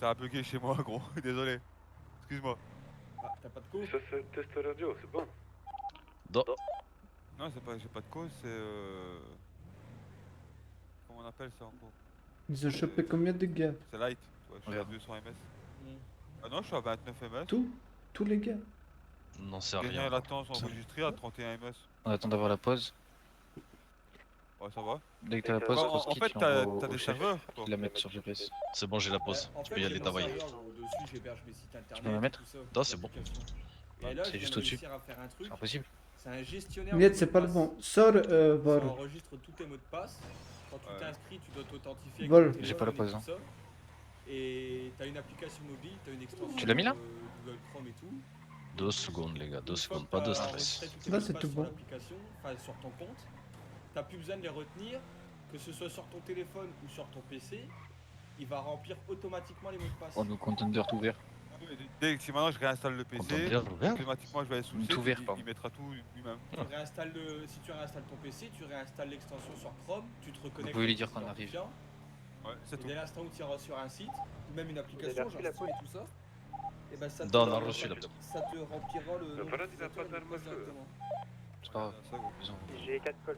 Ça a bugué chez moi, gros. Désolé. Excuse-moi. Ah, t'as pas de co? Ça c'est test radio, c'est bon. Non. Non, c'est pas, j'ai pas de cause, c'est comment on appelle ça encore? Ils ont chopé combien de gars? C'est light. Ouais, je suis à Regarde. 200 ms. Hmm. Ah non, je suis à 29 ms. Tous les gars. Non, c'est Dernière rien. latence enregistrée à 31 ms. On attend d'avoir la pause. Ouais, ça va. Dès que t'as la Bah, pause, en pause en kit, fait, tu l'envoies t'as au des chef, serveurs, pour quoi. qu'il la mette sur GPS. C'est bon, j'ai la pause. En Tu fait, peux y aller j'ai mon d'envoyer. serveur où dessus j'héberge mes sites internet. peux me la mettre? et tout ça, Non, c'est bon. l'application. Et Ouais, là, c'est je juste viens de au-dessus. réussir à faire un truc. C'est impossible. C'est un gestionnaire. Niet, de c'est mots pas de le passe. bon. Sors, Ça Vol. enregistre tous tes mots de passe. Quand tu Ouais. t'inscris, tu dois t'authentifier Vol. avec ton J'ai pas la téléphone pause, et tout ça. Et t'as une application mobile, t'as une extension Tu l'as mis là? Google Chrome et tout. 2 secondes, les gars, 2 Une fois secondes, que pas de t'as stress. enregistré tous tes Là, mots de c'est passe tout sur bon. l'application, enfin sur ton compte, t'as plus besoin de les retenir, que ce soit sur ton téléphone ou sur ton PC, il va remplir automatiquement les mots de passe. Oh, nos contenders tout ouvert. Si maintenant je réinstalle le PC, Contenders ouvert? automatiquement je vais aller sous le Tout site, vert, il pardon. mettra tout lui-même. Si tu réinstalles ton PC, tu réinstalles l'extension sur Chrome, tu te reconnectes. pouvez lui avec dire tes qu'on arrive. identifiants, Ouais, c'est Et tout. dès l'instant où tu iras sur un site, ou même une application, avez genre reçu la Steam et tout ça, et ben ça te, Non, on a reçu la pause. ça te remplira le nom voilà, il a d'utilisateur pas et le mot de d'arme à passe feu. directement. C'est pas grave. Ça, gros. Ils ont- J'ai 4 cols.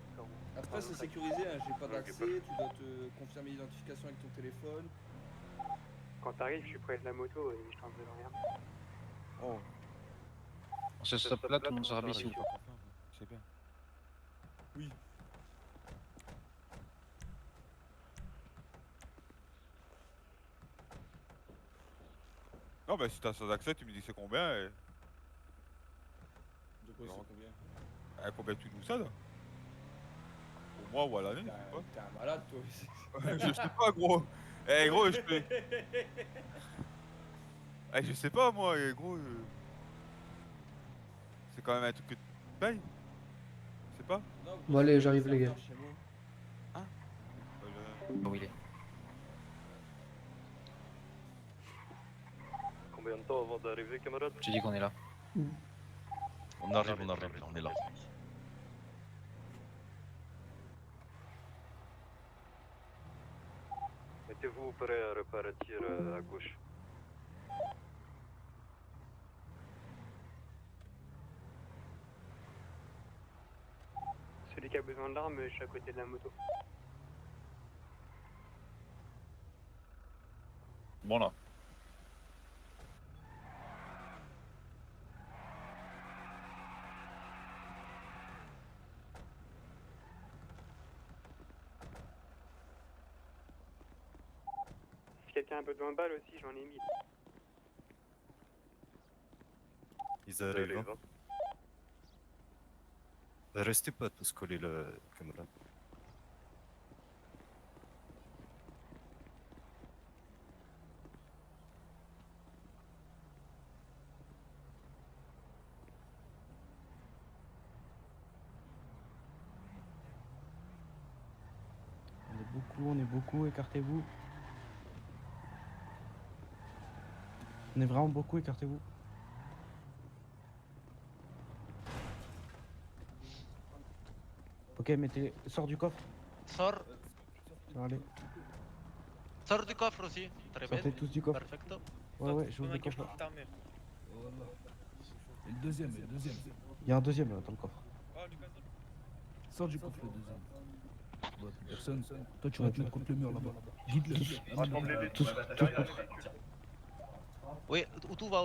Après c'est sécurisé, hein, j'ai pas Ok, d'accès, parfait. tu dois te confirmer l'identification avec ton téléphone. Quand t'arrives, je suis près de la moto et je t'enverrai rien. Oh, On se stoppe là, tout le monde se rabisse ou pas? c'est bien. Oui. Non, bah si t'as ça d'accès, tu me dis c'est combien et De quoi Non. c'est combien? combien tu nous ça là? Au mois ou à l'année, je sais pas. T'es un malade toi. Je sais pas, gros. Eh, gros, je peux. Eh, je sais pas, moi, gros. C'est quand même un truc que tu payes. Je sais pas. Non, Bon, allez, j'arrive, les gars. chez moi. Où il est? Combien de temps avant d'arriver, camarade? Tu dis qu'on est là. On arrive, on est là. Mettez-vous prêt à repartir à gauche. Celui qui a besoin d'armes, je suis à côté de la moto. Bon là. Si quelqu'un a besoin de balles aussi, j'en ai mis. Ils arrivent. Hein. Restez pas tous collés là, camarade. On est beaucoup, écartez-vous. On est vraiment beaucoup, écartez-vous. Ok, mettez. Sors du coffre. Sors, Allez, sors du coffre aussi. Très bien. sortez tous du coffre. Perfecto. Ouais, j'ouvre le coffre. Et le deuxième, Il y a un deuxième là dans le coffre. Sors du coffre le deuxième. Bon, personne. Toi tu vas te mettre contre le mur là-bas. Guide-le. Tous contre. Oui, où tout va.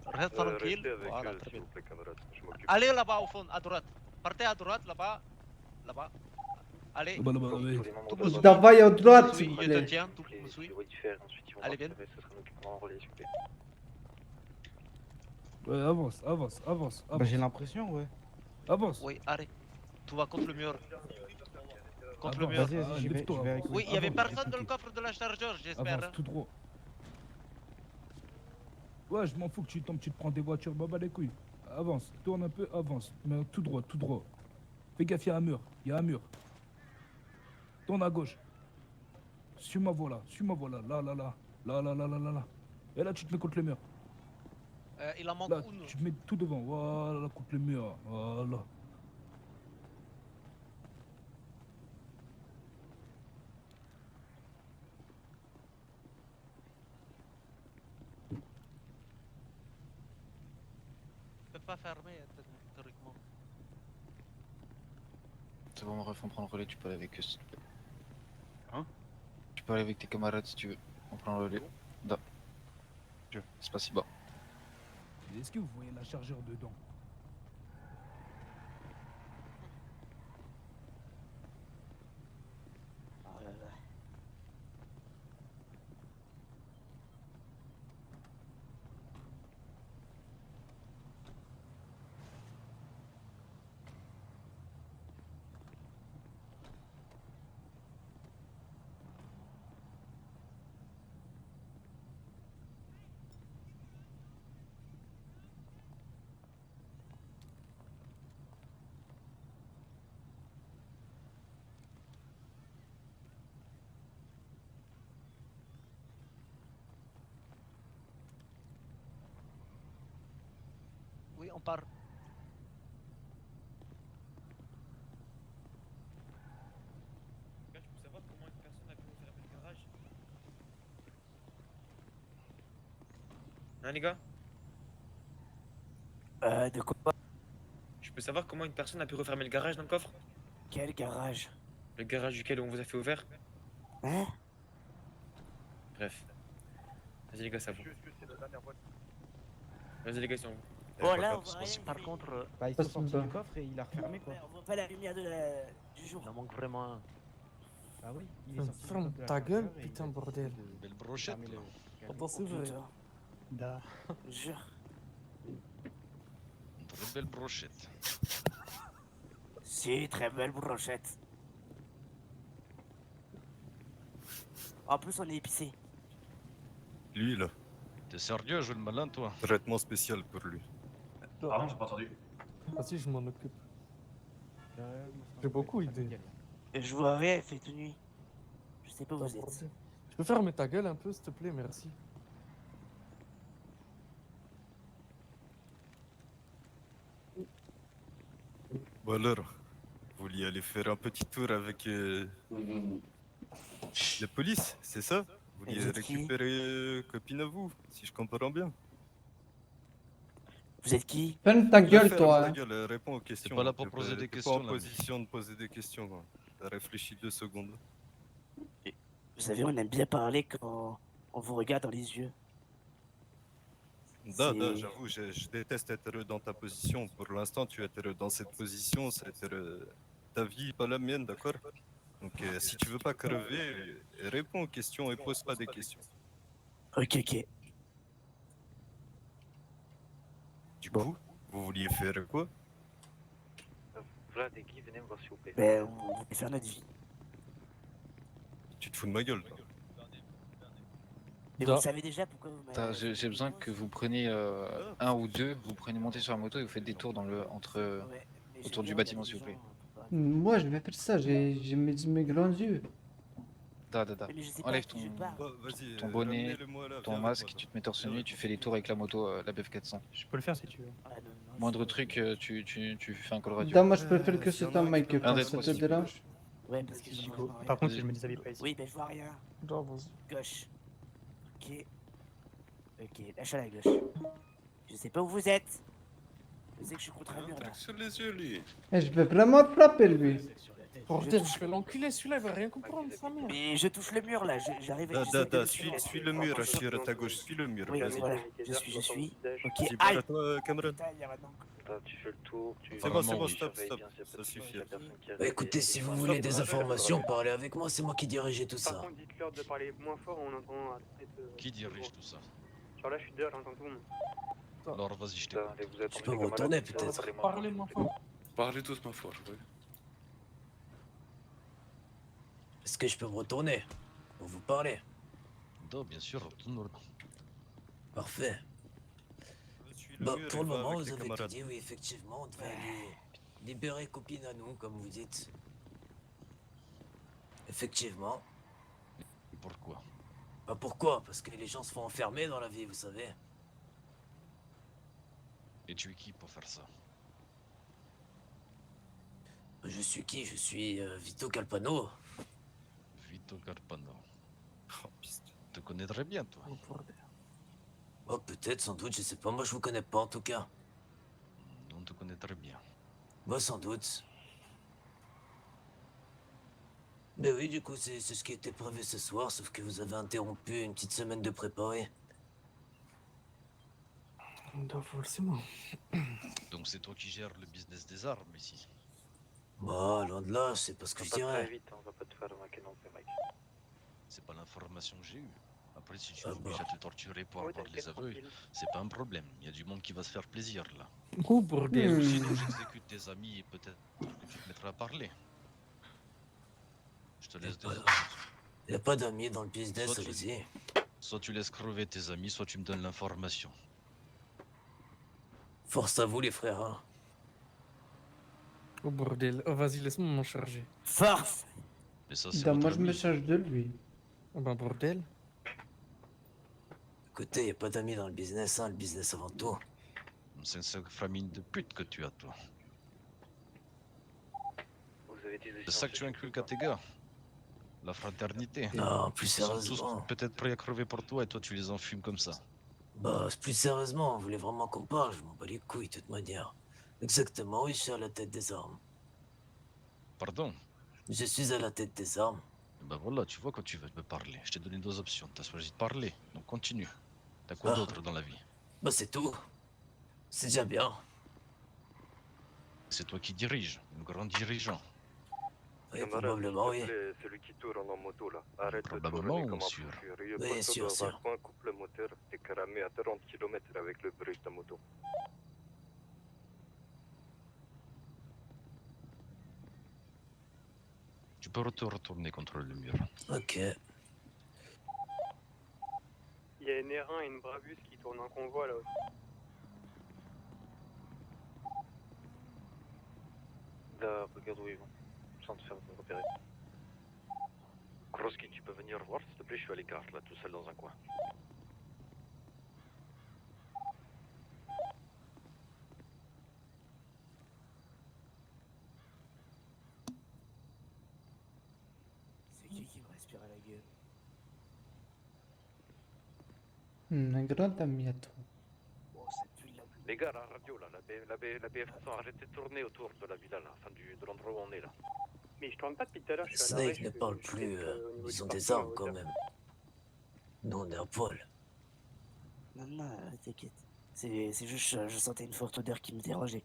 Reste tranquille. Restez avec Voilà, eux, très s'il bien. vous plaît, camarade. Je m'occupe. Allez là-bas au fond, à droite. Partez à droite, là-bas. Là-bas. Allez. Là-bas, ouais. Tout me suit. Давай à droite, Oui, s'il vous je te plaît. tiens, tout me suit. Allez, bien. Ouais, avance. Bah, j'ai l'impression, ouais. Avance. Oui, allez. Tu vas contre le mur. Contre le Avance. mur. Vas-y, j'y vais. lève-toi, Je vais avec avance. vous. Oui, il y avait Avance, personne dans le ok. coffre de la chargeur, j'espère. Avance tout droit. Ouais, je m'en fous que tu tombes, tu te prends des voitures, baba les couilles. Avance, tourne un peu, avance. Mais tout droit, tout droit. Fais gaffe, il y a un mur. Tourne à gauche. Suis-moi, voilà. Là. Et là, tu te mets contre le mur. Il en manque Là, une. tu te mets tout devant. Voilà, contre le mur. Voilà. pas fermer théoriquement. C'est bon, mon ref, on prend le relais, tu peux aller avec eux s'il te plaît. Hein? Tu peux aller avec tes camarades si tu veux. On prend le relais. Da. C'est pas si bas. Est-ce que vous voyez la chargeur dedans? Oui, on part. Je peux savoir comment une personne a pu ouvrir le garage? Hein les gars? De quoi? Je peux savoir comment une personne a pu refermer le garage dans le coffre? Quel garage? Le garage duquel on vous a fait ouvert? Hein? Bref. Vas-y les gars, ça va. Vas-y les gars, c'est en vous. Oh là, on voit rien. Par contre, Bah, ils Ça, sont c'est sortis bas. du coffre et il a refermé quoi. On voit pas la lumière du jour. il en manque vraiment un. Ah oui, il est sorti du Ferme coffre de la ta gueule, chargeur et il putain, a bordel. décidé de Belle brochette. fermer le garage. Attends, c'est vrai. Da. Jure. Une très belle brochette. Si, très belle brochette. En plus, on est épicé. Lui, là, T'es sérieux, je le malin, toi? traitement spécial pour lui. Pardon, j'ai pas entendu. Vas-y, je m'en occupe. J'ai J'ai beaucoup idée. Je vois rien, il fait toute nuit. Je sais pas où vous êtes. Tu peux fermer ta gueule un peu, s'il te plaît, merci. Bon alors, vous vouliez aller faire un petit tour avec la police, c'est ça? Vous vouliez vous êtes qui? récupérer copine à vous, si je comprends bien. Vous êtes qui? Ferme ta gueule, Ferme toi. ta hein. gueule, réponds aux questions. pas là pour T'es poser des t'es questions, pas en là, position de poser des questions. Quoi. Réfléchis 2 secondes. Vous savez, on aime bien parler quand on vous regarde dans les yeux. Da, C'est- j'avoue, je déteste être heureux dans ta position. Pour l'instant, tu es heureux dans cette position, c'est ta vie, pas la mienne, d'accord? Donc, si tu veux pas crever, réponds aux questions et pose pas des questions. Ok, ok. Du coup, vous vouliez faire quoi? Vlad et Guy, venez me voir s'il vous plaît. Ben, on voulait faire notre vie. Tu te fous de ma gueule, toi. Mais vous savez déjà pourquoi vous m'avez... J'ai besoin que vous preniez un ou deux, vous prenez montez sur la moto et vous faites des tours dans le entre Ouais, mais autour je du viens, bâtiment, il y a s'il vous des plaît. gens, on peut pas- Moi, je vais faire ça, j'ai mes grands yeux. Da. Mais je sais pas à Enlève qui je ton, parle. Bah, vas-y, ton bonnet, ramenez-le-moi là, ton viens masque, avec moi, tu te mets torse nu, tu fais des tours avec la moto, la BF 400. Je peux le faire si tu veux. Ah, non, non, Moindre c'est- truc, tu fais un call radio. Da, moi, je préfère que s'il y c'est en a un un mic qui peut up, me ça te répondre. dérange? Ouais, parce que je vois rien. Par contre, si je me déshabille pas ici. Oui, ben je vois rien. Da, vas-y. Gauche. Ok. Ok, lâche à la gauche. Je sais pas où vous êtes. Je sais que je suis contre un mur là. Sur les yeux, lui. Eh, je vais vraiment te frapper, lui. Je Bordel, touche- je vais l'enculer, celui-là, il va rien comprendre, sa mère. Mais je touche le mur là, j'arrive Da, j'essaie de le suis suivre. le mur, Ashir, à ta gauche, suis le mur, Oui, vas-y. voilà, je suis. Ok, Vas-y, aïe! à toi, camarade. Putain, il y a maintenant. Tu fais le tour, tu... C'est bon, Vraiment, stop, ça suffit. Bah, écoutez, si vous voulez des informations, parlez avec moi, c'est moi qui dirigeais tout Par contre, dites-leur de parler moins fort, on entend la tête... Qui dirige tout ça? Genre là, je suis dehors, j'entends tout le monde. Alors vas-y, je t'écoute. Tu peux me retourner peut-être. Parlez-moi fort. Parlez tous ma foi, oui. Est-ce que je peux me retourner pour vous parler? Da, bien sûr, retourne. Parfait. Suis le Bah, mur pour et le va moment, avec vous tes avez tout camarades. dit, oui, effectivement, on devrait aller libérer copine à nous, comme vous dites. Effectivement. Et pourquoi? Bah pourquoi? Parce que les gens se font enfermer dans la vie, vous savez. Et tu es qui pour faire ça? Je suis qui? Je suis Vito Calpano. Vito Carpano. Oh, putain. Te connais très bien, toi. Oh, peut-être, sans doute, je sais pas. Moi, je vous connais pas, en tout cas. te connaît très bien. Bah, sans doute. Mais oui, du coup, c'est ce qui était prévu ce soir, sauf que vous avez interrompu une petite semaine de préparé. forcément. Donc c'est toi qui gères le business des armes ici. Bah, loin de là, c'est pas ce que je Pas très dirais. vite, on va pas te faire remarquer non plus, mec. C'est pas l'information que j'ai eue. Après, si tu Ah veux bah. déjà te torturer pour Ouais, avoir t'inquiète, les aveux, tranquille. c'est pas un problème. Il y a du monde qui va se faire plaisir là. Oh Ou bordel. sinon, j'exécute tes amis et peut-être que tu te mettras à parler. Je te laisse deux options. Y a pas d'amis dans le business, Soit tu- allez-y. Soit tu laisses crever tes amis, soit tu me donnes l'information. Force à vous, les frères, hein. Oh bordel. Oh vas-y, laisse-moi m'en charger. Force! Mais ça, c'est Moi votre je me ami. charge de lui. Oh ben bordel. Écoutez, y a pas d'amis dans le business, hein, le business avant tout. C'est une sacrée famille de pute que tu as, toi. Vous avez des C'est ça que tu inculques à tes gars. La fraternité. Non, plus Ils sont tous sérieusement. peut-être prêts à crever pour toi et toi tu les enfumes comme ça. Bah, plus sérieusement, vous voulez vraiment qu'on parle? Je m'en bats les couilles, de toute manière. Exactement, oui, je suis à la tête des armes. Pardon? Je suis à la tête des armes. Ben voilà, tu vois quand tu veux me parler. Je t'ai donné deux options. T'as choisi de parler, donc continue. T'as quoi Ah. d'autre dans la vie? Bah, c'est tout. C'est déjà bien. C'est toi qui dirige, un grand dirigeant. Oui, probablement, oui. Celui qui tourne en moto là, arrête de Probablement, tourner comme un sûr. fou furieux. Oui, Passe sûr, dans sûr. un coin, coupe le moteur, t'es cramé à 30 km avec le bruit de ta moto. Tu peux te retourner contre le mur. Ok. Il y a une R1 et une Brabus qui tournent en convoi là aussi. Là, regarde où ils vont. Sans te faire repérer. Kroski, tu peux venir voir s'il te plaît, je suis à l'écart là, tout seul dans un coin. C'est qui me respire à la gueule? Un grand ami à toi. Oh, c'est plus de la... Les gars, la radio là, la BF100, arrêtez de tourner autour de la villa là, enfin de l'endroit où on est là. Mais je tourne pas depuis tout à l'heure, je suis à l'arrêt. Snake ne parle plus, ils ont des armes quand même. Nous, on est à poil. Non, non, t'inquiète. C'est juste, je sentais une forte odeur qui me dérangeait.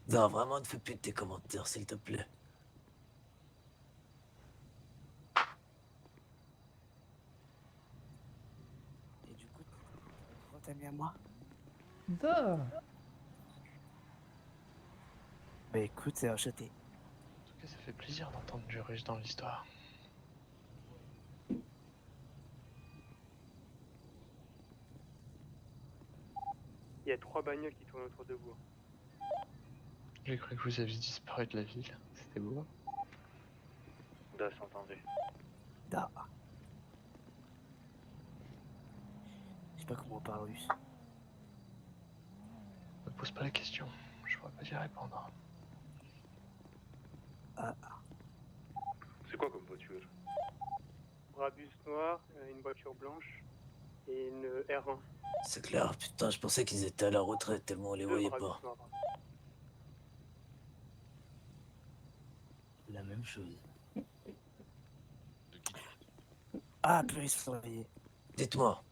Non, vraiment, ne fais plus de tes commentaires, s'il te plaît. Et du coup, t'as un grand ami à moi? Da. Bah écoute, c'est enchanté. En tout cas, ça fait plaisir d'entendre du russe dans l'histoire. Il y a 3 bagnoles qui tournent autour de vous. J'ai cru que vous aviez disparu de la ville. C'était beau. Das, entendu. Da. Je sais pas comment on parle russe. Me pose pas la question. Je pourrais pas y répondre. Ah, C'est quoi comme voiture? Brabus noir, une voiture blanche et une R1. C'est clair, putain, je pensais qu'ils étaient à la retraite tellement on les Deux voyait Brabus pas. noirs. la même chose. De qui Ah, plus ils sont réveillés. Dites-moi.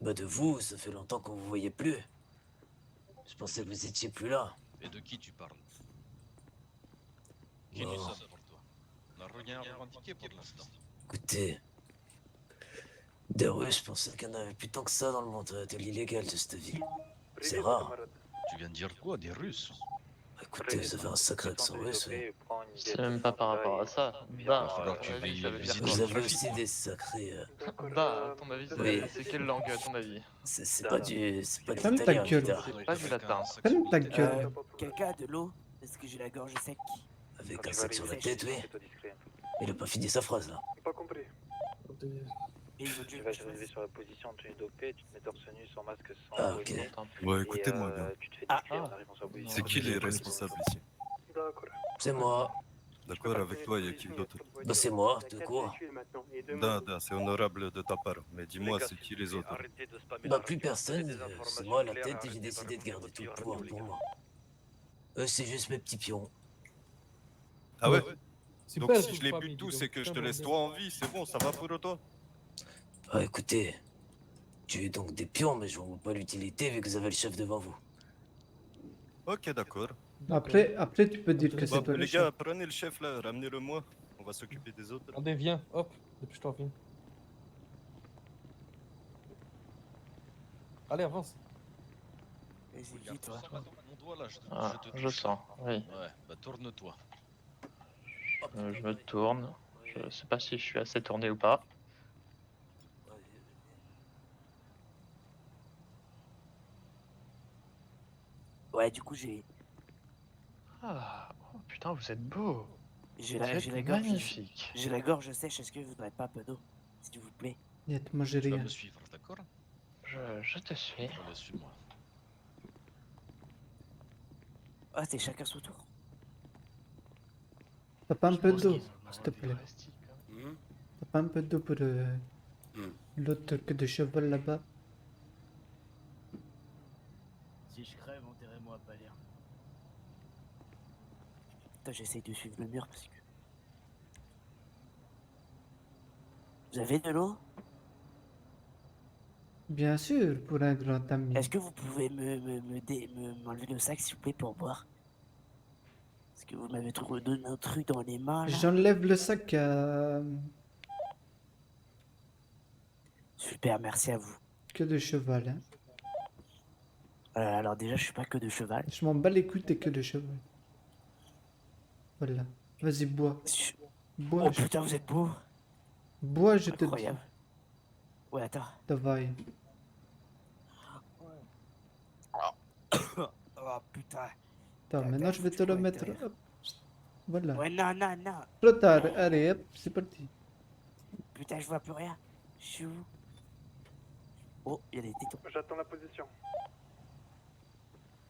Bah de vous, ça fait longtemps qu'on vous voyait plus. Je pensais que vous étiez plus là. Et de qui tu parles? Qui Oh. nous sommes pour toi? On n'a rien revendiqué pour l'instant. Écoutez, des Russes, je pensais qu'il y en avait plus tant que ça dans le monde de l'illégal de cette ville. C'est rare. Tu viens de dire quoi? Des Russes? Écoutez, vous avez un sacré accent russe, oui. C'est même pas par rapport à ça. Il va Bah, falloir à que ton tu avis, veilles ça veut dire visiter quoi? Vous le avez trafic. aussi des sacrés... Bah, à ton avis, Oui. c'est quelle langue à ton avis? C'est pas du... C'est pas de Ferme ta l'italien, gueule. putain. C'est pas du latin. Ferme ta gueule. Quelqu'un a de l'eau? Parce que j'ai la gorge sec. Avec un sac sur la tête, oui. Il a pas fini sa phrase, là. J'ai pas compris. Et ils ont dû Tu vas arriver sur la position, tu es dopé, tu te mets torse nu sans masque, sans... Ah, ok. Ouais, écoutez-moi bien. Tu te fais Ah. discret en arrivant sur la position. C'est qui les responsables ici? D'accord. C'est moi. D'accord, avec toi, il y a qui d'autre? Bah, c'est moi, tout court. Da, c'est honorable de ta part. Mais dis-moi, c'est qui les autres? Bah, plus personne, c'est moi à la tête et j'ai décidé de garder tout le pouvoir pour moi. Eux, c'est juste mes petits pions. Ah ouais? Donc si je les bute tous, c'est que je te laisse toi en vie, c'est bon, ça va pour toi? Ah, écoutez, tu es donc des pions, mais je vois pas l'utilité vu que vous avez le chef devant vous. Ok, d'accord. Après, tu peux dire que c'est Bon, toi le les chef. gars, prenez le chef là, ramenez-le moi. On va s'occuper des autres. Attendez, viens, hop, dépêche-toi, viens. Allez, avance. Vas-y, vite, toi. Mon doigt là, Ah, je te je touche. sens, oui. Ouais, bah tourne-toi. Je me tourne. Je sais pas si je suis assez tourné ou pas. Ouais, du coup, j'ai Ah, oh, putain, vous êtes beau. j'ai Vous la êtes gorge. magnifique. J'ai la gorge sèche. Est-ce que vous n'aurez pas un peu d'eau, s'il vous plaît? Niet, moi j'ai Tu vas rien. me suivre, d'accord? Je te suis. Allez, suis-moi. Ah, c'est chacun son tour. T'as pas un peu pense d'eau, qu'ils ont s'il te plaît? plastique, hein. T'as pas un peu d'eau pour l'autre que de cheval là-bas? Si je crève, enterrez-moi à Paler. Putain, j'essaye de suivre le mur parce que... Vous avez de l'eau? Bien sûr, pour un grand ami. Est-ce que vous pouvez m'enlever le sac, s'il vous plaît, pour boire? Parce que vous m'avez trop donné un truc dans les mains, là. J'enlève le sac à... Super, merci à vous. que de cheval, hein. Alors déjà, je suis pas que de cheval. Je m'en bats les couilles, t'es que de cheval. Voilà. Vas-y, bois. Bois, Oh putain, vous êtes beau. bois, je te dis. Incroyable. Ouais, attends. Давай. Oh putain. Attends, maintenant je vais te le mettre. Hop. Voilà. Ouais, non, non, non. Trop tard. Allez, hop, c'est parti. Putain, je vois plus rien. Je suis où? Oh, il y a des tétons. J'attends la position.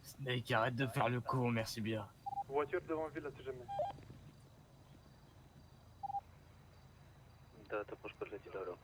Snake, arrête de faire le con, merci bien. Voiture devant ville, là, si jamais. T'approches pas de la ville alors.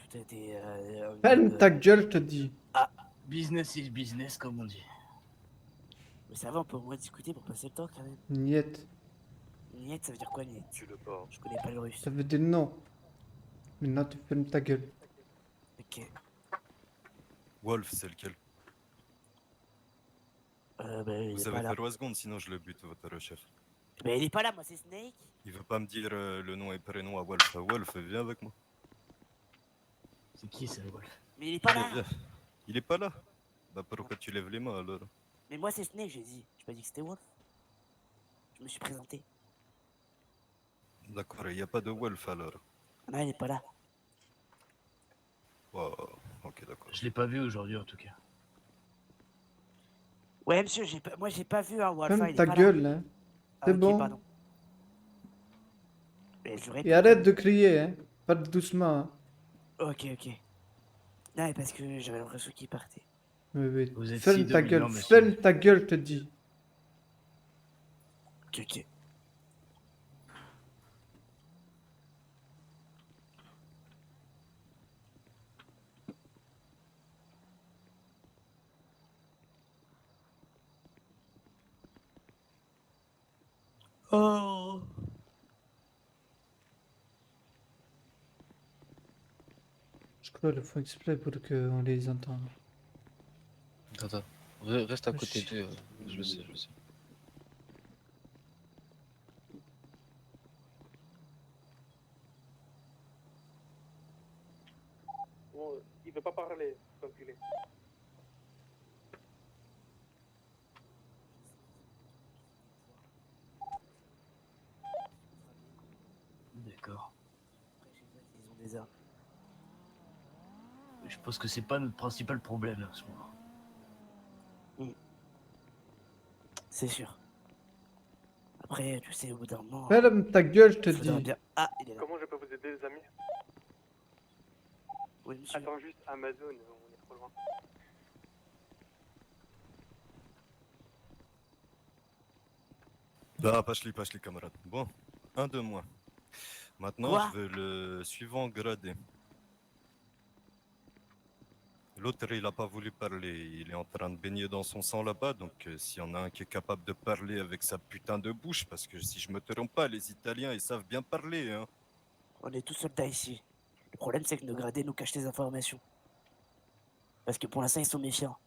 Putain, t'es... Ferme ta gueule, je te dis. Ah, business is business, comme on dit. Mais ça va, on peut au moins discuter pour passer le temps, quand même. Niet. Niet, ça veut dire quoi, niet? Tu le portes. Je connais pas le russe. Ça veut dire non. Maintenant, tu fermes ta gueule. Ok. Wolf, c'est lequel? Bah, il Vous est pas avez là. 3 secondes, sinon je le bute, votre chef. Bah, il est pas là, moi, c'est Snake. Il veut pas me dire le nom et prénom à Wolf. Wolf, viens avec moi. C'est qui, ça, Wolf? Mais il est pas là. Viens. Il est pas là? Bah pourquoi tu lèves les mains alors? Mais moi, c'est Snake, j'ai dit. J'ai pas dit que c'était Wolf. Je me suis présenté. D'accord, il n'y a pas de Wolf alors. Non, il est pas là. Wow, ok, d'accord. Je l'ai pas vu aujourd'hui, en tout cas. Ouais, monsieur, moi, j'ai pas vu un Wolf. Ferme il est ta pas gueule, là. hein. Ah, C'est ok, bon. pardon. Mais je Et répète. arrête de crier, hein. Parle doucement, hein. Ok, ok. Non, mais parce que j'avais l'impression qu'il partait. Oui, oui. Vous êtes Ferme si ta dominant, gueule. monsieur. Ferme ta gueule, je te dis. Ok, ok. Oh. Je crois qu'ils le font exprès pour qu'on les entende. Attends, reste à Ah, côté shit. d'eux, je le sais, je le sais. Bon, il veut pas parler, enculé. d'accord. Après, je sais pas s'ils ont des armes. Je pense que c'est pas notre principal problème en ce moment. C'est sûr. Après, tu sais, au bout d'un moment. Ferme ta gueule, je te faudra dis. bien. Ah, il est là. Comment je peux vous aider, les amis? Oui, monsieur. Attends juste Amazon, on est trop loin. Ah, passe-les, camarade. Bon, un de moins. Maintenant, Quoi? je veux le suivant gradé. L'autre, il a pas voulu parler. Il est en train de baigner dans son sang là-bas. Donc, s'il y en a un qui est capable de parler avec sa putain de bouche, parce que si je me trompe pas, les Italiens, ils savent bien parler, hein. On est tous soldats ici. Le problème, c'est que nos gradés nous cachent des informations. Parce que pour l'instant, ils sont méfiants.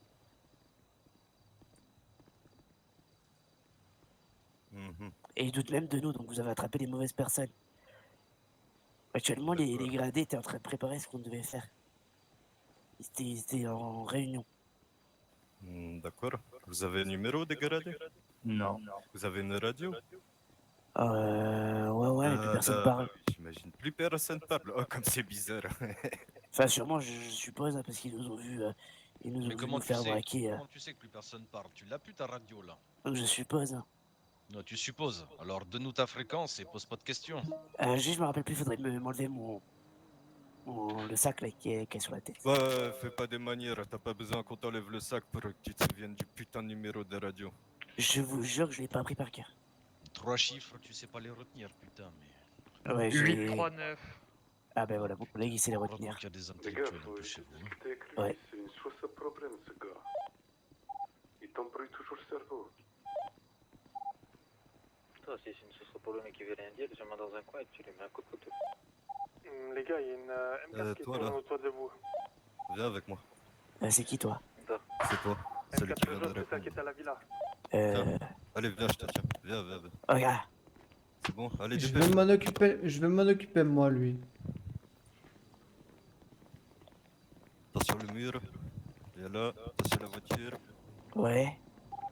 Mhm. Et ils doutent même de nous, donc vous avez attrapé les mauvaises personnes. Actuellement, les gradés étaient en train de préparer ce qu'on devait faire. Ils étaient en réunion. D'accord. Vous avez un numéro des gradés? Non. Vous avez une radio? Ouais, mais plus personne parle. J'imagine plus personne parle. Oh, comme c'est bizarre. Enfin, sûrement, je suppose, hein, parce qu'ils nous ont vus, ils nous ont Mais vu comment nous tu faire sais braquer. Comment tu sais que plus personne parle? Tu l'as plus ta radio là? Donc je suppose. Hein. Non, tu supposes. Alors donne-nous ta fréquence et pose pas de questions. Juste, je me rappelle plus, faudrait m'enlever le sac là qui est sur la tête. Ouais, fais pas des manières. T'as pas besoin qu'on t'enlève le sac pour que tu te souviennes du putain de numéro de radio. Je vous jure que je l'ai pas appris par cœur. 3 chiffres, tu sais pas les retenir, putain, mais. Ouais, 839. Ah ben voilà, mon collègue il sait les Heureusement retenir. qu'il y a des Les gars, intellectuels un faut peu essayer chez de vous. discuter avec lui. Ouais. C'est une source de problème, ce gars. Il t'embrouille toujours le cerveau. Toi, si c'est une source de problème et qu'il veut rien dire, je mets dans un coin et tu lui mets un coup de couteau. Les gars, il y a une M4 qui toi, tourne là. autour de vous. Viens avec moi. C'est qui toi? C'est toi. Celui qui M4 vient de jaune, c'est ça répondre. qui est à la villa. Allez, viens, je te tiens. Viens. Regarde. C'est bon, allez, Je dépêche. vais m'en occuper moi, lui. Attention le mur. Viens là, attention la voiture. Ouais.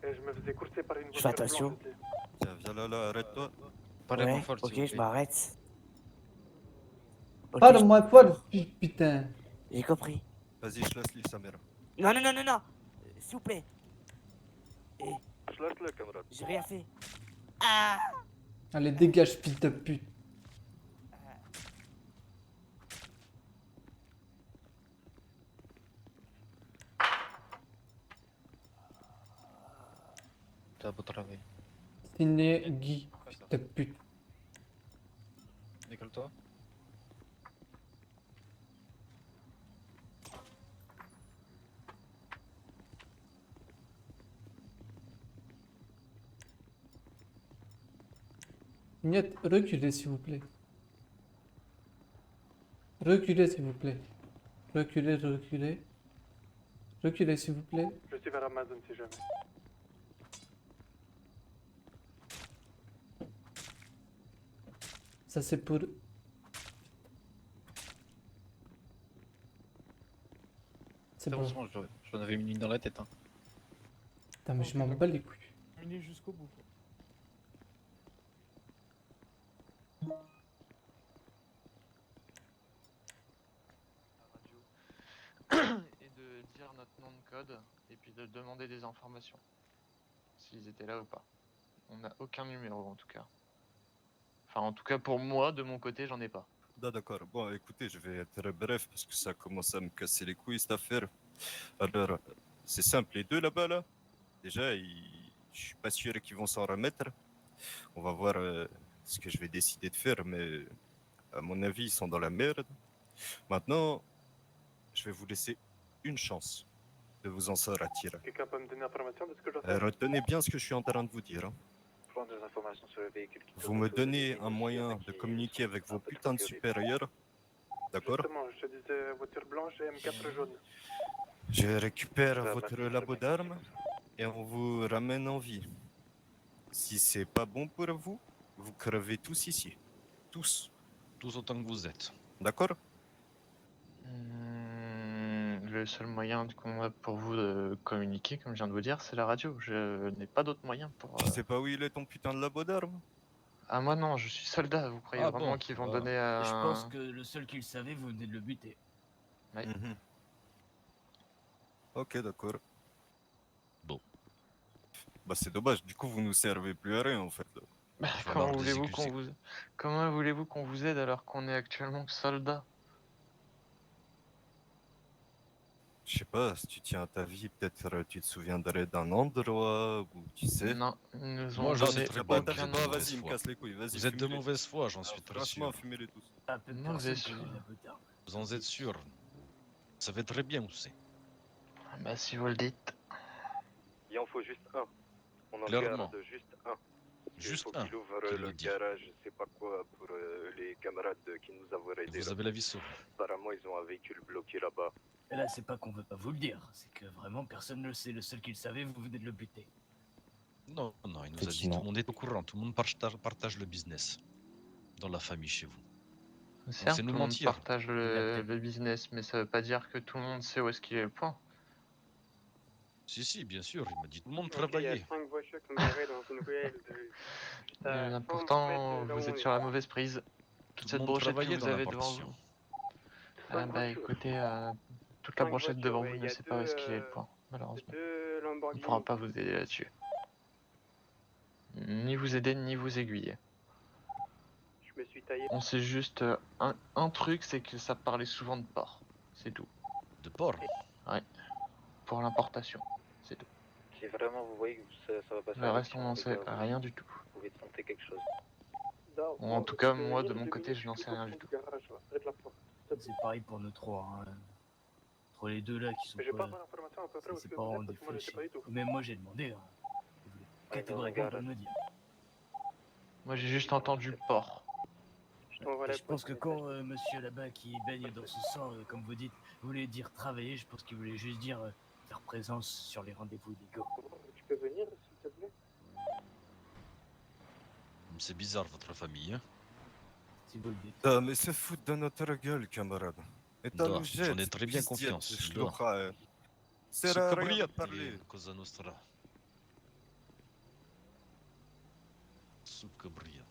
Et je me faisais courser par une Je voiture fais attention. blanche aussi. Viens là, arrête-toi. Ouais, ok, je m'arrête. Ok, Parle-moi fort, putain. J'ai compris. Vas-y, je laisse sa mère. Non. S'il vous plaît. Je laisse le camarade. J'ai rien fait. Ah! Allez, dégage, fils de pute. T'as beau travail. C'est né Guy, fils de pute. Décolle-toi. Niet, reculez s'il vous plaît. Reculez s'il vous plaît. Reculez. Reculez s'il vous plaît. Je suis vers Amazon si jamais. Ça c'est pour... C'est bon. Heureusement, j'en avais mis une dans la tête. Hein. Putain, mais je m'en bats les couilles. Terminé jusqu'au bout. Quoi. Et de dire notre nom de code et puis de demander des informations. S'ils étaient là ou pas. On n'a aucun numéro en tout cas. Enfin en tout cas pour moi, de mon côté, j'en ai pas. D'accord. Bon, écoutez, je vais être bref parce que ça commence à me casser les couilles cette affaire. Alors, c'est simple, les deux là-bas, là, déjà, je suis pas sûr qu'ils vont s'en remettre. On va voir ce que je vais décider de faire, mais à mon avis, ils sont dans la merde. Maintenant, je vais vous laisser une chance de vous en sortir. Quelqu'un peut me donner l'information de ce que je dois faire? Retenez bien ce que je suis en train de vous dire. Hein. Prendre des informations sur le véhicule. Vous me donnez un moyen de communiquer avec vos putains de supérieurs. D'accord? Justement, je te disais voiture blanche et M4 jaune. Je récupère votre labo d'armes et on vous ramène en vie. Si c'est pas bon pour vous, vous crevez tous ici. Tous. Tous autant que vous êtes. D'accord? Le seul moyen qu'on a pour vous de communiquer, comme je viens de vous dire, c'est la radio. Je n'ai pas d'autre moyen pour... Tu sais pas où il est ton putain de labo d'armes? Ah, moi non, je suis soldat. Vous croyez Ah vraiment bon, qu'ils vont voilà. donner Je pense un. que le seul qui le savait, vous venez de le buter. Ouais. Ok, d'accord. Bon. Bah c'est dommage, du coup vous nous servez plus à rien en fait. Là. Bah, Il va falloir les exécuter. Comment voulez-vous qu'on vous aide alors qu'on est actuellement soldats? Je sais pas, si tu tiens à ta vie, peut-être tu te souviendrais d'un endroit où tu sais. Non, ils nous ont Moi, je Non, sais donné tu très tiens pas à bien ta que vous vie, êtes de bah mauvaise vas-y, il me foi. casse les couilles, vas-y. Vous êtes de fume-les. mauvaise foi, j'en Ah, suis très franchement, sûr. fumez-les tous. Un peu de Mauvais personne sûr. connaît la potard. Vous en êtes sûr. Vous savez très bien où c'est. Bah, si vous le dites. Il en faut juste un. On en Clairement. garde juste un. Il Juste faut un qu'il ouvre qui le le dit. garage, je sais pas quoi, pour les camarades qui nous avaient Et aidés. vous là. avez la vie sauve. Apparemment, ils ont un véhicule bloqué là-bas. Et là, c'est pas qu'on veut pas vous le dire, c'est que vraiment personne ne le sait. Le seul qui le savait, vous venez de le buter. Non, non, il nous a dit tout le monde est au courant, tout le monde partage le business dans la famille chez vous. Donc Certes, c'est tout nous le monde mentir. partage le business, mais ça veut pas dire que tout le monde sait où est-ce qu'il est le point. Si, bien sûr, il m'a dit tout le monde Ok, il y a travaillait. 5 voitures qui sont garées dans une ruelle de... juste à 100 Pourtant, mètres de là où vous on êtes est. sur la mauvaise prise. Tout Toute le cette monde brochette que travaillait vous dans la avez devant partition. vous. Ah bah écoutez, toute la Cinq brochette voitures, devant ouais, vous il y ne a sait pas où est-ce qu'il est le deux, point, malheureusement. deux On ne Lamborghini. pourra pas vous aider là-dessus. Ni vous aider, ni vous aiguiller. Je me suis taillé. On sait juste un truc, c'est que ça parlait souvent de porc. C'est tout. De porc? Ouais. Pour l'importation. C'est tout. Si vraiment vous voyez que ça va passer Le à reste, on l'action, n'en les sait gars, vous rien du tout. pouvez tenter quelque chose. Ou en tout cas, moi, de mon côté, je n'en sais rien du tout. C'est pareil pour nous trois. Hein. Entre les deux là qui sont Mais j'ai pas pas... avoir l'information à peu près où C'est est-ce que pas vous en êtes parce que moi je sais pas du tout. Même moi j'ai demandé. Hein. Catégoriquement pas de me dire. Moi, j'ai juste entendu porc. Et je pense que quand monsieur là-bas qui baigne dans ce sang, comme vous dites, voulait dire travailler, je pense qu'il voulait juste dire faire présence sur les rendez-vous illégaux. Tu peux venir s'il te plaît? C'est bizarre votre famille, hein? Si vous le dites. Ah, mais c'est foutre de notre gueule, camarade. Et t'as Da, le jet. j'en ai très bien confiance. Da. C'est rien de Succabriati, parler. Cosa Nostra. Succabriati.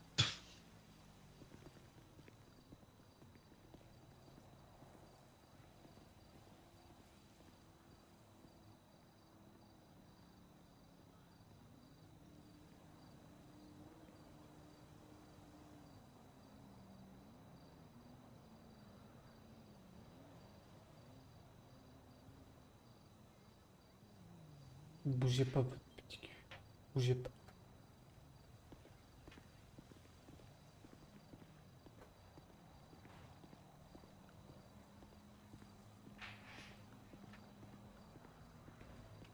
Bougez pas, votre petit cul. Bougez pas.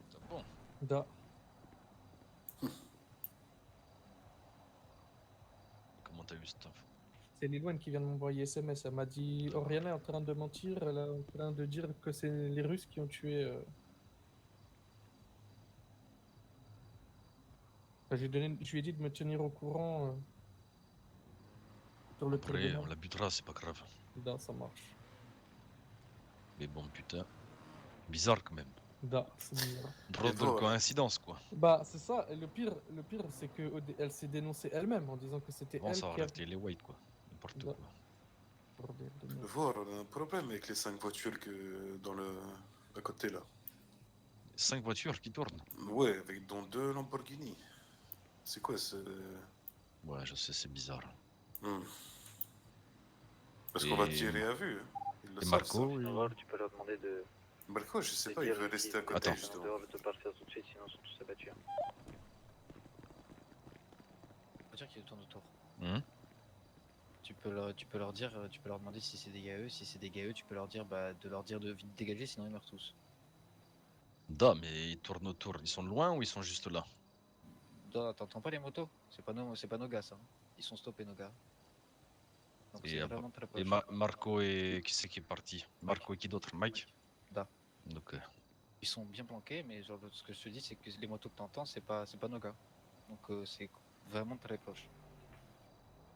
C'est bon. Da. Comment t'as eu cette info? C'est Lilouane qui vient de m'envoyer SMS. Elle m'a dit Oriana est en train de mentir. Elle est en train de dire que c'est les Russes qui ont tué. Je lui ai dit de me tenir au courant sur le Après, tribunal. on la butera, c'est pas grave. Da, ça marche. Mais bon, putain. Bizarre quand même. Da, c'est bizarre. Drôle de coïncidence, quoi. Bah, c'est ça. Et le pire, c'est qu'elle s'est dénoncée elle-même en disant que c'était Bon, elle ça qui a... arrête les white, quoi. N'importe Da. quoi. Bordel de merde. Voir, on a un problème avec les 5 voitures que dans le à côté là. 5 voitures qui tournent. Ouais, avec dont 2 Lamborghini. C'est quoi ce... Ouais, je sais, c'est bizarre. Parce qu'on va tirer à vue. Hein. Ils le Et savent, Marco, ça. Alors, tu peux leur demander de... Marco, je sais de pas, il dire veut si rester à vous côté êtes justement. en dehors de partir tout de suite, sinon ils sont tous abattus. Voiture qui tourne autour. Hum. Tu peux leur dire, tu peux leur demander si c'est des GAE. Si c'est des GAE, tu peux leur dire de vite dégager, sinon ils meurent tous. Da, mais ils tournent autour. Ils sont loin ou ils sont juste là? Da, t'entends pas les motos? C'est pas nos gars ça. Ils sont stoppés nos gars. Donc c'est vraiment très proche. Et Marco et qui c'est qui est parti? Marco et qui d'autre? Mike? Da. Donc, Ils sont bien planqués, mais genre ce que je te dis c'est que les motos que t'entends c'est pas nos gars. Donc c'est vraiment très proche.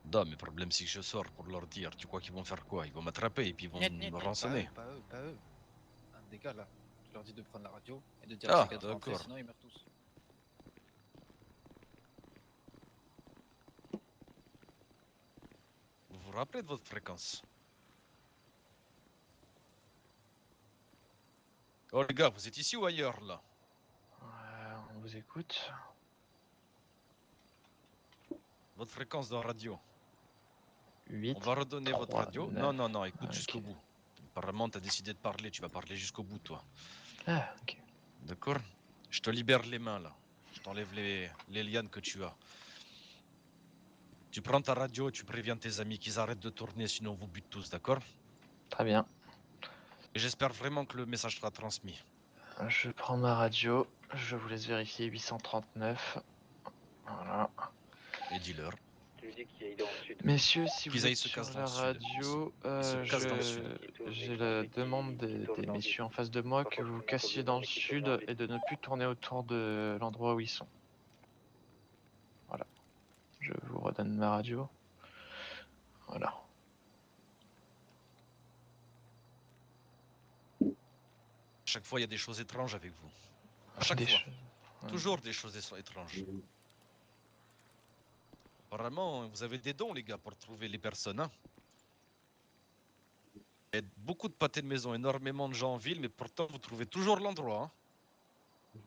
Da, mais le problème c'est que je sors pour leur dire. Tu crois qu'ils vont faire quoi? Ils vont m'attraper et puis ils vont me rançonner. Pas eux. Un des gars là. Tu leur dis de prendre la radio et de dire Ah, à ces gars de rentrer, d'accord. sinon ils meurent tous. rappelez de votre fréquence. Oh les gars, vous êtes ici ou ailleurs là? On vous écoute. Votre fréquence de radio. 8. On va redonner votre 3, radio. 9. Non, non, non, écoute Ok. jusqu'au bout. Apparemment, t'as décidé de parler, tu vas parler jusqu'au bout, toi. Ah, ok. D'accord? Je te libère les mains là. Je t'enlève les lianes que tu as. Tu prends ta radio, tu préviens tes amis qu'ils arrêtent de tourner, sinon on vous bute tous, d'accord? Très bien. Et j'espère vraiment que le message sera transmis. Je prends ma radio. Je vous laisse vérifier 839. Voilà. Et dis-leur. Tu lui dis qu'il aille dans le sud. Messieurs, si Qu'ils vous aillent êtes se sur casser dans la le sud. radio, Ils se cassent dans le sud. j'ai la demande des messieurs en face de moi que vous cassiez dans le sud et de ne plus tourner autour de l'endroit où ils sont. Voilà. Je vous redonne ma radio. Voilà. À chaque fois, il y a des choses étranges avec vous. À chaque fois. Toujours des choses étranges. Apparemment, vous avez des dons, les gars, pour trouver les personnes. Hein. Il y a beaucoup de pâtés de maison, énormément de gens en ville, mais pourtant, vous trouvez toujours l'endroit. Hein.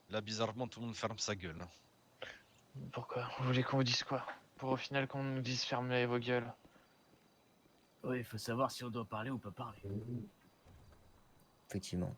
Là, bizarrement, tout le monde ferme sa gueule. Hein. Pourquoi? Vous voulez qu'on vous dise quoi? Pour au final qu'on nous dise fermez vos gueules. Oui, il faut savoir si on doit parler ou pas parler. Effectivement.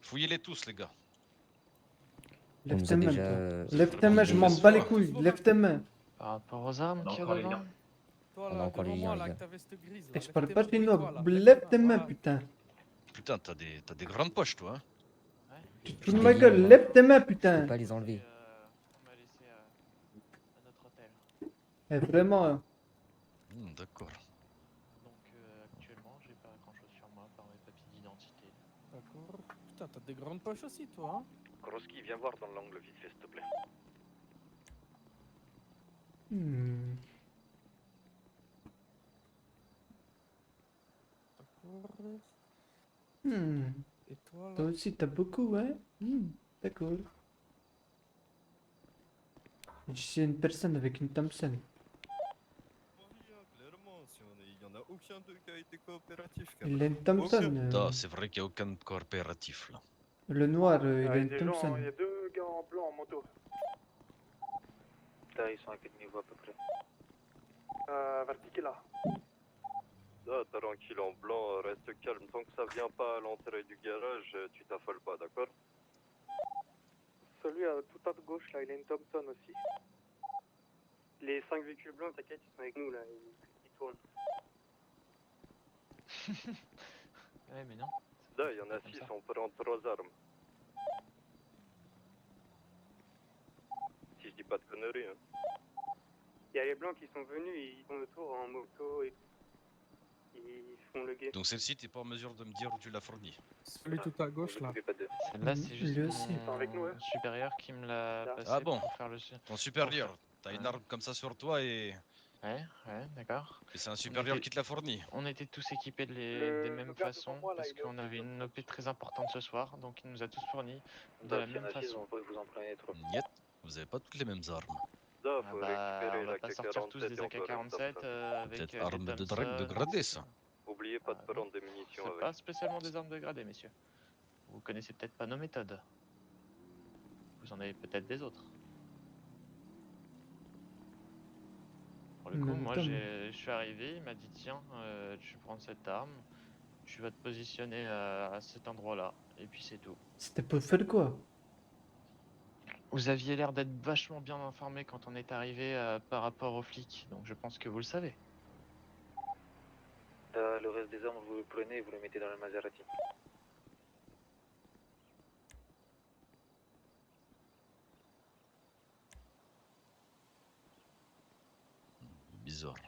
Fouillez-les tous, les gars. Lève nous tes a mains, déjà, toi. Lève tes mains, je m'en bats les couilles. Lève tes mains. Par rapport aux armes On a qu'il y a encore les devant. liens. Toi On a là, encore les devant liens, moi les là, gars. avec ta veste grise. Et là, je lève parle tes pas mains, chinois. toi, là. Lève tes mains, Voilà. putain. Putain, t'as des grandes poches, toi. Hein. Tu te fous de ma gueule. Lève tes mains, Je peux putain. pas les enlever. On m'a laissé à notre hôtel. Eh, vraiment. Hein. D'accord. Donc actuellement, j'ai pas grand chose sur moi par mes papiers d'identité. D'accord. Putain, t'as des grandes poches aussi, toi. Hein. Kroski, viens voir dans l'angle vite fait, s'il te plaît. D'accord. Et toi là? Toi aussi, t'as beaucoup, hein? D'accord. Je suis une personne avec une Thompson. Clairement, il n'y en a aucun d'eux qui a été coopératif. Il a une Thompson. Non, c'est vrai qu'il n'y a aucun coopératif, là. Le noir, il a Il y a une des gens, Thompson. il y a deux gars en blanc en moto. Là, ils sont à quel niveau à peu près? Vertical là. Ah, tranquille, en blanc, reste calme. Tant que ça vient pas à l'entrée du garage, tu t'affoles pas, d'accord? Celui tout à gauche là, il a une Thompson aussi. Les 5 véhicules blancs, t'inquiète, ils sont avec nous là, ils tournent. Ouais, mais non. Là, il y en a 6, on prend 3 armes. Si je dis pas de conneries, hein. Il y a les blancs qui sont venus, ils font le tour en moto et ils font le guet. Donc celle-ci, t'es pas en mesure de me dire où tu l'as fournie. Celui tout à gauche là. Celle-là, c'est juste Lui aussi. mon avec nous, hein. supérieur qui me l'a passé Ah bon? pour faire le... Ton supérieur, t'as une arme comme ça sur toi et Ouais, d'accord. c'est un supérieur qui te l'a fourni. On était tous équipés des mêmes façons parce qu'on avait une OP très importante ce soir, donc il nous a tous fournis de la même façon. Vous en prenez trop. Niet, vous avez pas toutes les mêmes armes. Là, Ah faut bah, récupérer on va la pas sortir tous des AK-47 avec Peut-être des arme de Thompson. dégradé, ça. Oubliez pas de prendre des munitions C'est avec. pas spécialement des armes dégradées, messieurs. Vous connaissez peut-être pas nos méthodes. Vous en avez peut-être des autres. Pour le coup, Même moi temps. je suis arrivé, il m'a dit tiens, tu prends cette arme, tu vas te positionner à cet endroit-là, et puis c'est tout. C'était pour faire quoi? Vous aviez l'air d'être vachement bien informé quand on est arrivé par rapport aux flics, donc je pense que vous le savez. Le reste des armes, vous le prenez et vous le mettez dans le Maserati. Bizarre.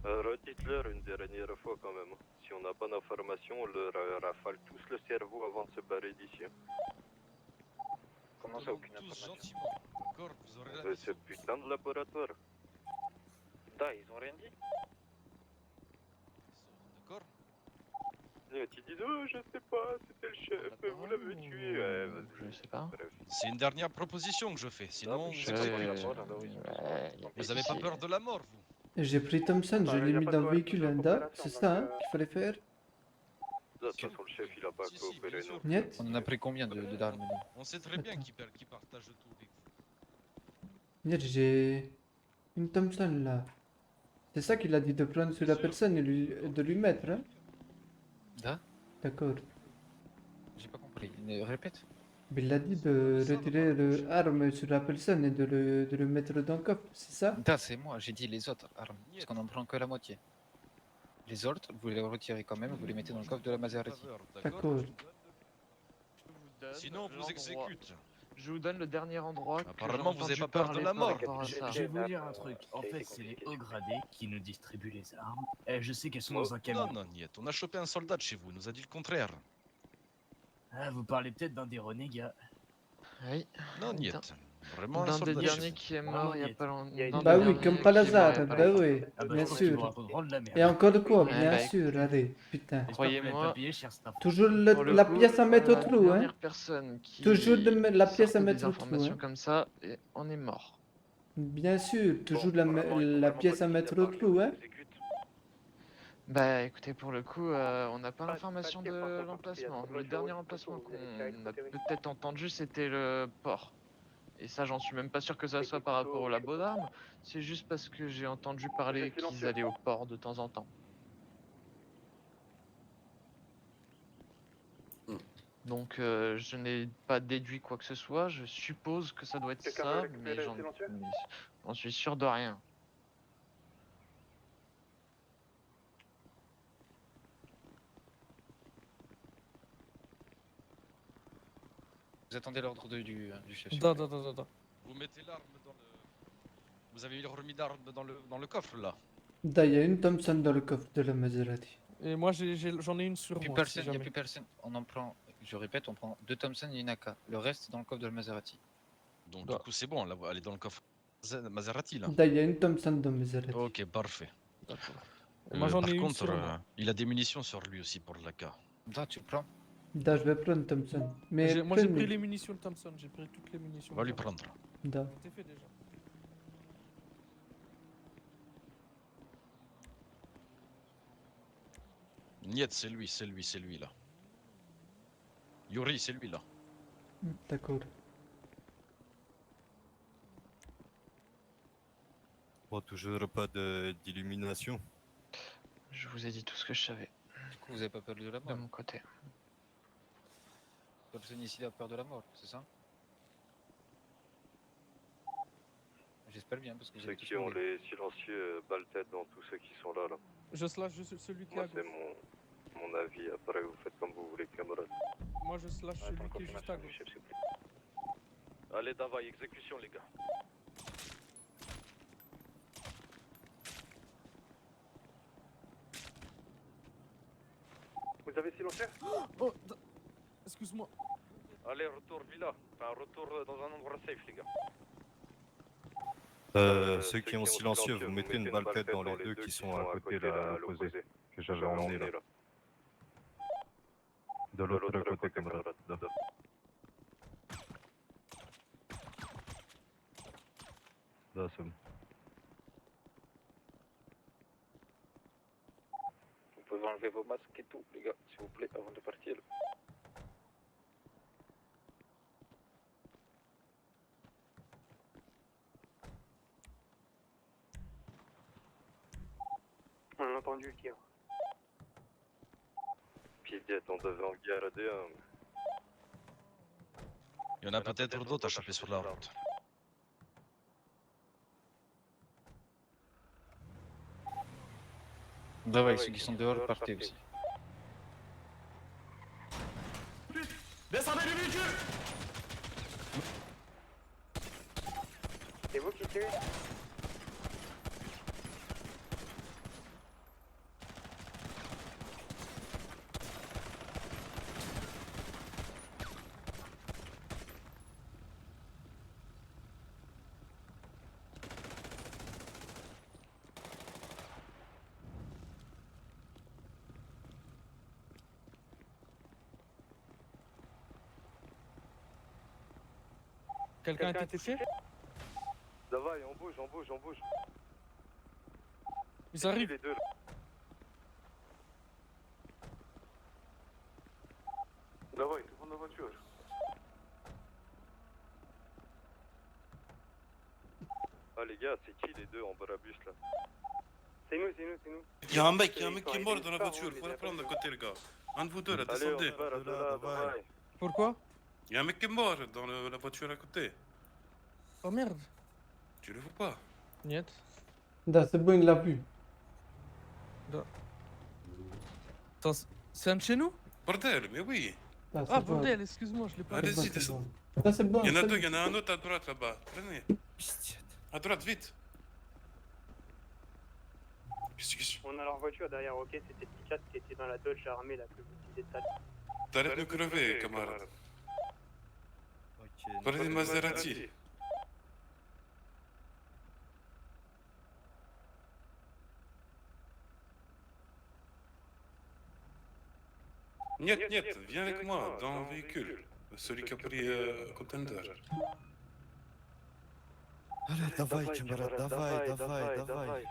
Redites-leur une dernière fois quand même. Si on n'a pas d'informations, on leur rafale tous le cerveau avant de se barrer d'ici. Comment ça, aucune Tous information? gentiment, d'accord? Vous aurez la C'est putain de laboratoire. Da, ils ont rien dit? D'accord? Tu dis, oh, je sais pas, c'était le chef, vous l'avez tué. Ouais, Je sais pas. bref. C'est une dernière proposition que je fais, sinon vous exécutez. Vous avez pas peur de la mort, vous? J'ai pris Thompson, je l'ai mis dans le véhicule Honda. C'est ça hein, qu'il fallait faire? De toute façon, le chef, il a pas coopéré, non. Niet? On en a pris combien d'armes nous? On sait très bien qui partage tout avec vous. Niet, j'ai une Thompson là. C'est ça qu'il a dit de prendre sur la personne et de lui mettre, hein? Da? D'accord. J'ai pas compris. Répète. Mais il a dit de retirer l'arme sur la personne et de le mettre dans le coffre, c'est ça? Da, c'est moi, j'ai dit les autres armes, parce qu'on en prend que la moitié. Les autres, vous les retirez quand même, vous les mettez dans le coffre de la Maserati. D'accord. Sinon, on vous exécute. Je vous donne le dernier endroit. Apparemment, que vous j'ai avez pas entendu peur de parler la par mort. rapport à ça. Je vais vous dire un truc. En fait, c'est les hauts gradés qui nous distribuent les armes. Et je sais qu'elles sont dans un camion. Non, Niet, on a chopé un soldat de chez vous, il nous a dit le contraire. Ah, vous parlez peut-être d'un des renégats. Oui. Non, Niet. Vraiment un D'un des soldat de chez derniers vous. qui est mort il y a pas longtemps. Bah oui, comme par hasard, bah oui, Ah bah, bien je crois qu'ils sûr. vous raconteront de la merde. Et encore de quoi, Ouais, bien bah, sûr, allez, putain. J'espère que vous n'avez Croyez-moi, pas payé cher staff. Toujours pour le la coup, pièce à mettre au la trou, hein. dernière personne qui Toujours la pièce à sortait mettre des au trou, informations hein. comme ça, et on est mort. Bien sûr, toujours la pièce à mettre au trou, hein. Bah écoutez, pour le coup, on n'a pas l'information de l'emplacement. Le dernier emplacement qu'on a peut-être entendu, c'était le port. Et ça, j'en suis même pas sûr que ça soit par rapport au labo d'armes. C'est juste parce que j'ai entendu parler qu'ils allaient au port de temps en temps. Donc je n'ai pas déduit quoi que ce soit. Je suppose que ça doit être Quelqu'un ça, veut mais récupérer le silencieux j'en suis sûr de rien. Vous attendez l'ordre du chef. Da, da, da, da, da. Vous mettez l'arme dans le... Vous avez remis l'arme dans le coffre, là. Da, il y a une Thompson dans le coffre de la Maserati. Et moi, j'en ai une sur Plus moi. personne, si il n'y a jamais. plus personne. On en prend, je répète, on prend 2 Thompson et une AK. Le reste est dans le coffre de la Maserati. Donc du coup, c'est bon, elle est dans le coffre Maserati, là. Da, il y a une Thompson dans Maserati. Ok, parfait. Moi, j'en ai par une contre, sur moi. il a des munitions sur lui aussi pour l'AK. Da, tu le prends. Da, je vais prendre Thompson. Mais Moi, j'ai prenez. pris les munitions de Thompson. J'ai pris toutes les munitions. On va lui de Thompson. prendre. Da. C'est fait déjà. Niet, c'est lui là. Yuri, c'est lui là. D'accord. Bon, toujours pas d'illumination. Je vous ai dit tout ce que je savais Du coup, vous avez pas peur de la de mort. mon côté. Personne ici a peur de la mort, c'est ça? J'espère bien parce que vous Ceux avez tous qui ont mourir. les silencieux balle tête dans tous ceux qui sont là. Je slash celui qui est Moi, à c'est gauche. mon avis. Après, vous faites comme vous voulez, camarades. Moi, je slash celui qui est juste à gauche. Allez, davai, exécution, les gars. Vous avez silencieux? Oh, excuse-moi. Allez, retour villa. Enfin, retour dans un endroit safe, les gars. Ceux qui ont silencieux, vous mettez une balle tête dans les deux qui sont à côté, là, à l'opposé, que j'avais emmené, là. De l'autre côté, camarade. Là, c'est bon. Vous pouvez enlever vos masques et tout, les gars, s'il vous plaît, avant de partir. On a entendu le tir. Net, on devait en garder un. Il y en a peut-être d'autres à choper sur la route. Давай, ceux qui sont dehors, partez aussi. Descendez du véhicule! C'est vous qui tuez? Quelqu'un a été touché? Davai, on bouge, on bouge, on bouge. Ils arrivent. Les deux là. Davai, tout le monde dans la voiture. Ah les gars, c'est qui les deux en barabus là? C'est nous, c'est nous, c'est nous. Il y a un mec qui est mort dans la voiture, faut le prendre à côté le gars. Un de vous deux là, descendez. Pourquoi? Il y a un mec qui est mort dans la voiture à côté. Oh merde. Tu le vois pas? Niet. Da, c'est bon, il l'a vu. Attends, c'est un de chez nous? Bordel, mais oui. Da, c'est Ah bon. bordel, excuse-moi, je l'ai pas vu. Allez-y, C'est descends. bon. Da, c'est bon. Il y en a c'est deux, bon. il y en a un autre à droite là-bas. Prenez. À droite, vite. On a leur voiture derrière, ok? C'était Picat qui était dans la Dodge armée là que vous utilisez de T'arrêtes de nous crever, camarade. Prenez une Maserati. Niet, niet, viens avec moi dans le véhicule. Celui qui a pris contender. Allez, davai, camarade, davai, davai, davai.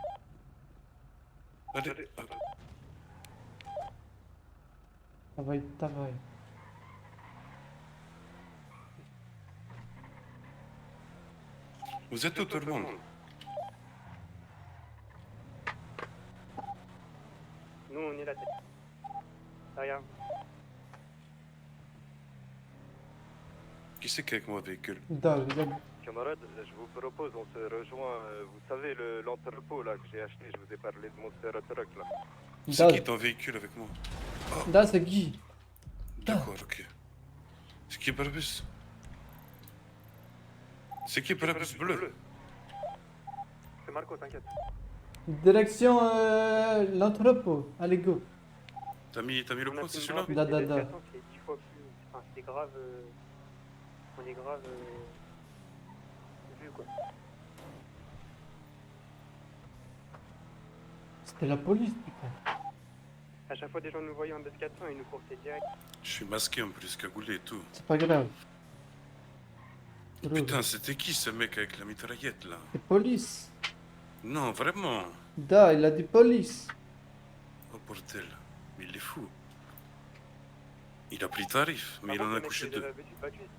Allez, Давай, давай. vous êtes où tout le monde? Nous, on est là. Derrière. Qui c'est qui est avec moi au véhicule? Da, il a vu. Camarade, je vous propose, on se rejoint. Vous savez, l'entrepôt là que j'ai acheté, je vous ai parlé de mon Truck là. C'est qui ton véhicule avec moi? Da, c'est Guy. D'accord, ok. C'est qui Barbus? C'est qui Barbus bleu? C'est Marco, t'inquiète. Direction l'entrepôt. Allez, go. T'as mis le point, c'est celui-là? Da, da, da. C'est 10 fois plus. Enfin, c'est grave. On est grave. Vu quoi. C'était la police, putain. À chaque fois, des gens nous voyaient en 2-400, ils nous courtaient direct. Je suis masqué en plus, cagoulé et tout. C'est pas grave. Putain, c'était qui ce mec avec la mitraillette là? C'est police. Non, vraiment. Da, il a dit police. Oh bordel, mais il est fou. Il a pris tarif, mais il en a couché deux.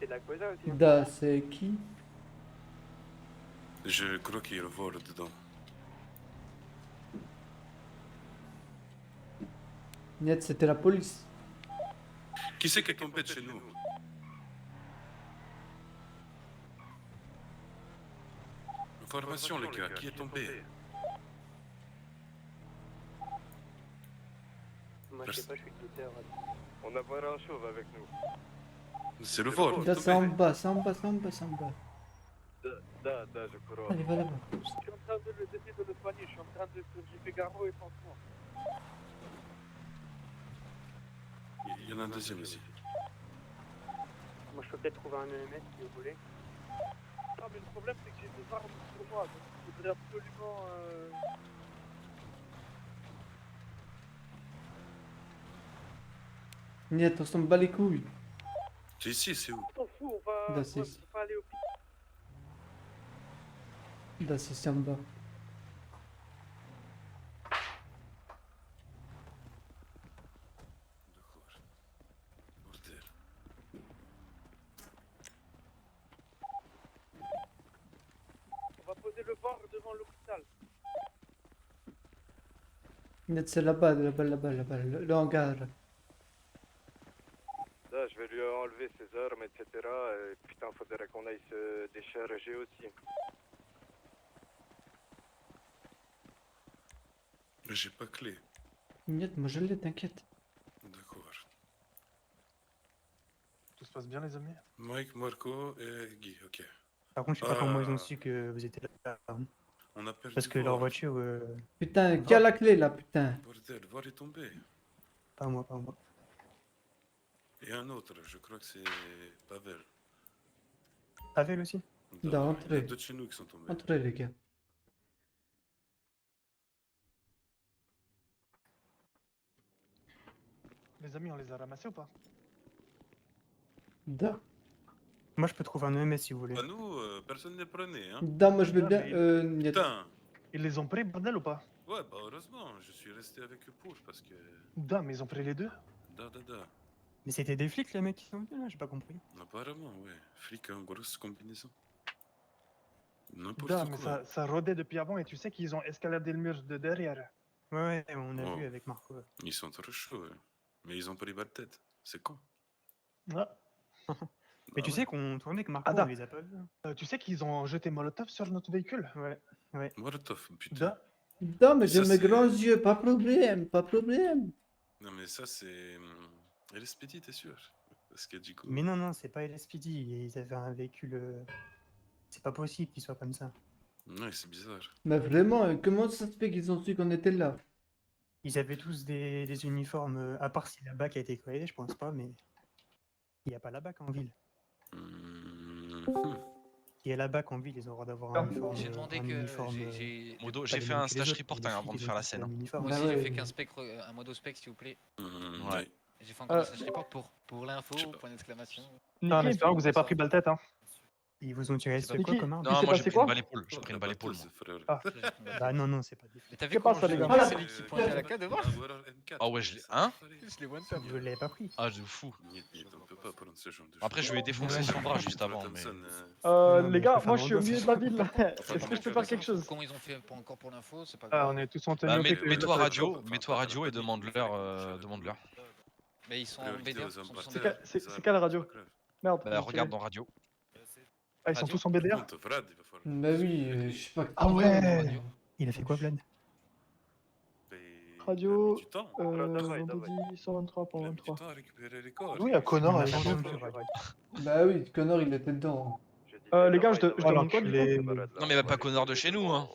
C'était de la Cosa aussi. Da, c'est qui? Je crois qu'il y a le vol dedans. Niet, c'était la police. Qui c'est qui est tombé de chez nous? Information les gars, qui est tombé? Moi, je sais pas, je suis le guetteur. On a voir un chauve avec nous. C'est le vol. Da, c'est en bas, c'est en bas, c'est en bas, c'est en bas. Da, je crois. Allez, va là-bas. Je suis en train d'essayer de le soigner, je suis en train de faire Figaro et pansement. Il y en a un deuxième ici. Moi, je peux peut-être trouver un EMS si vous voulez. Non, mais le problème, c'est que j'ai des armes sur moi, donc il faudrait absolument. Niet, on s'en bat les couilles. C'est ici, c'est où? On s'en fout, on Da, c'est va ici. pas aller au Da, c'est en bas. Bordel. On va poser le bar devant l'hôpital. Niet, c'est là-bas, là-bas, là-bas, là-bas, le hangar. je vais lui enlever ses armes, etc. Et putain, faudrait qu'on aille se décharger aussi. Mais j'ai pas clé. Niet, moi je l'ai, t'inquiète. D'accord. Tout se passe bien, les amis? Mike, Marco et Guy, ok. Par contre, je sais pas comment ils ont su que vous étiez là. On a perdu Parce que leur voir. voiture. Putain, qui a la clé là, putain? Bordel, voir est tombé. Pas moi, pas moi. Et un autre, je crois que c'est Pavel. Pavel aussi? Il y a Entrez. deux de chez nous qui sont tombés. Entrez, les gars. Les amis, on les a ramassés ou pas? Da. Moi, je peux trouver un EMS si vous voulez. Bah nous, personne ne les prenait, hein. Da, moi je veux bien. Niet. Putain. Ils les ont pris, bordel, ou pas? Ouais, bah heureusement, je suis resté avec eux pour parce que... Da, mais ils ont pris les deux? Da. Mais c'était des flics, les mecs qui sont venus là, j'ai pas compris. Apparemment, ouais. Flic en grosse combinaison. N'importe Da, quoi. mais ça rôdait depuis avant et tu sais qu'ils ont escaladé le mur de derrière. Ouais, on a Oh. vu avec Marco. Ils sont trop chauds, ouais. Mais ils ont pris balle tête. C'est con. Ah. Mais tu sais qu'on tournait avec Marco, Ada, on les a pas vus. tu sais qu'ils ont jeté Molotov sur notre véhicule? Ouais. Molotov, putain. Da. Da, mais j'ai Ça, mes c'est- grands yeux, pas problème, pas problème. Non mais ça c'est... LSPD, t'es sûr? Parce que du coup... Mais non, c'est pas LSPD, ils avaient un véhicule. C'est pas possible qu'ils soient comme ça. Ouais, c'est bizarre. Mais vraiment, comment ça se fait qu'ils ont su qu'on était là? Ils avaient tous des uniformes, à part si la BAC a été créée, je pense pas, mais. Il n'y a pas la BAC en ville. Il y a la BAC en ville, ils ont le droit d'avoir un uniforme. J'ai demandé un que uniforme, Modo, pas j'ai les fait mêmes un que les stage autres, report mais les avant de flics, faire ils la ont tous scène. le même uniforme. Bah Moi aussi, j'ai ouais. fait qu'un spec, un modo spec, s'il vous plaît. Ouais. J'ai fait encore un stage report pour l'info, point d'exclamation. Ah, en espérant que vous avez pas pris balle tête, hein. Ils vous ont tiré C'est sur pas quoi Niki, comme arme? Non, moi j'ai pris une balle épaule. J'ai pris une balle épaule, moi. Ah. Bah non, c'est pas des Mais flics. t'as vu C'est comment pas ça, je les gars. vois celui qui pointait à la queue devant? Ah ouais, je l'ai. Hein? Je l'ai one tap. Je l'avais pas pris. Ah, de fou. On peut pas prendre ce genre de Après, je lui ai défoncé Ouais. son bras juste avant, mais. Non, mais Les gars, je moi peux je faire suis au un milieu de la ville là. Est-ce que je peux faire quelque chose? Comment ils ont fait encore pour l'info, c'est pas Ah, grave. on est tous en tenue. Bah, au fait que- mets-toi radio et demande-leur. Demande-leur. Mais ils sont en BD. C'est quelle radio? Merde. Bah, regarde dans radio. Ah, ils sont tous en BDR? Bah oui, je sais pas. Ah ouais. Il a fait quoi, Vlad? Radio, temps. vendredi 123.23. récupérer les corps. Oui, à Connor, On a ils pas sont entendu, ouais. Bah oui, Connor il était dedans. Les gars, je demande quoi du coup? Non, mais pas Connor de chez nous, hein.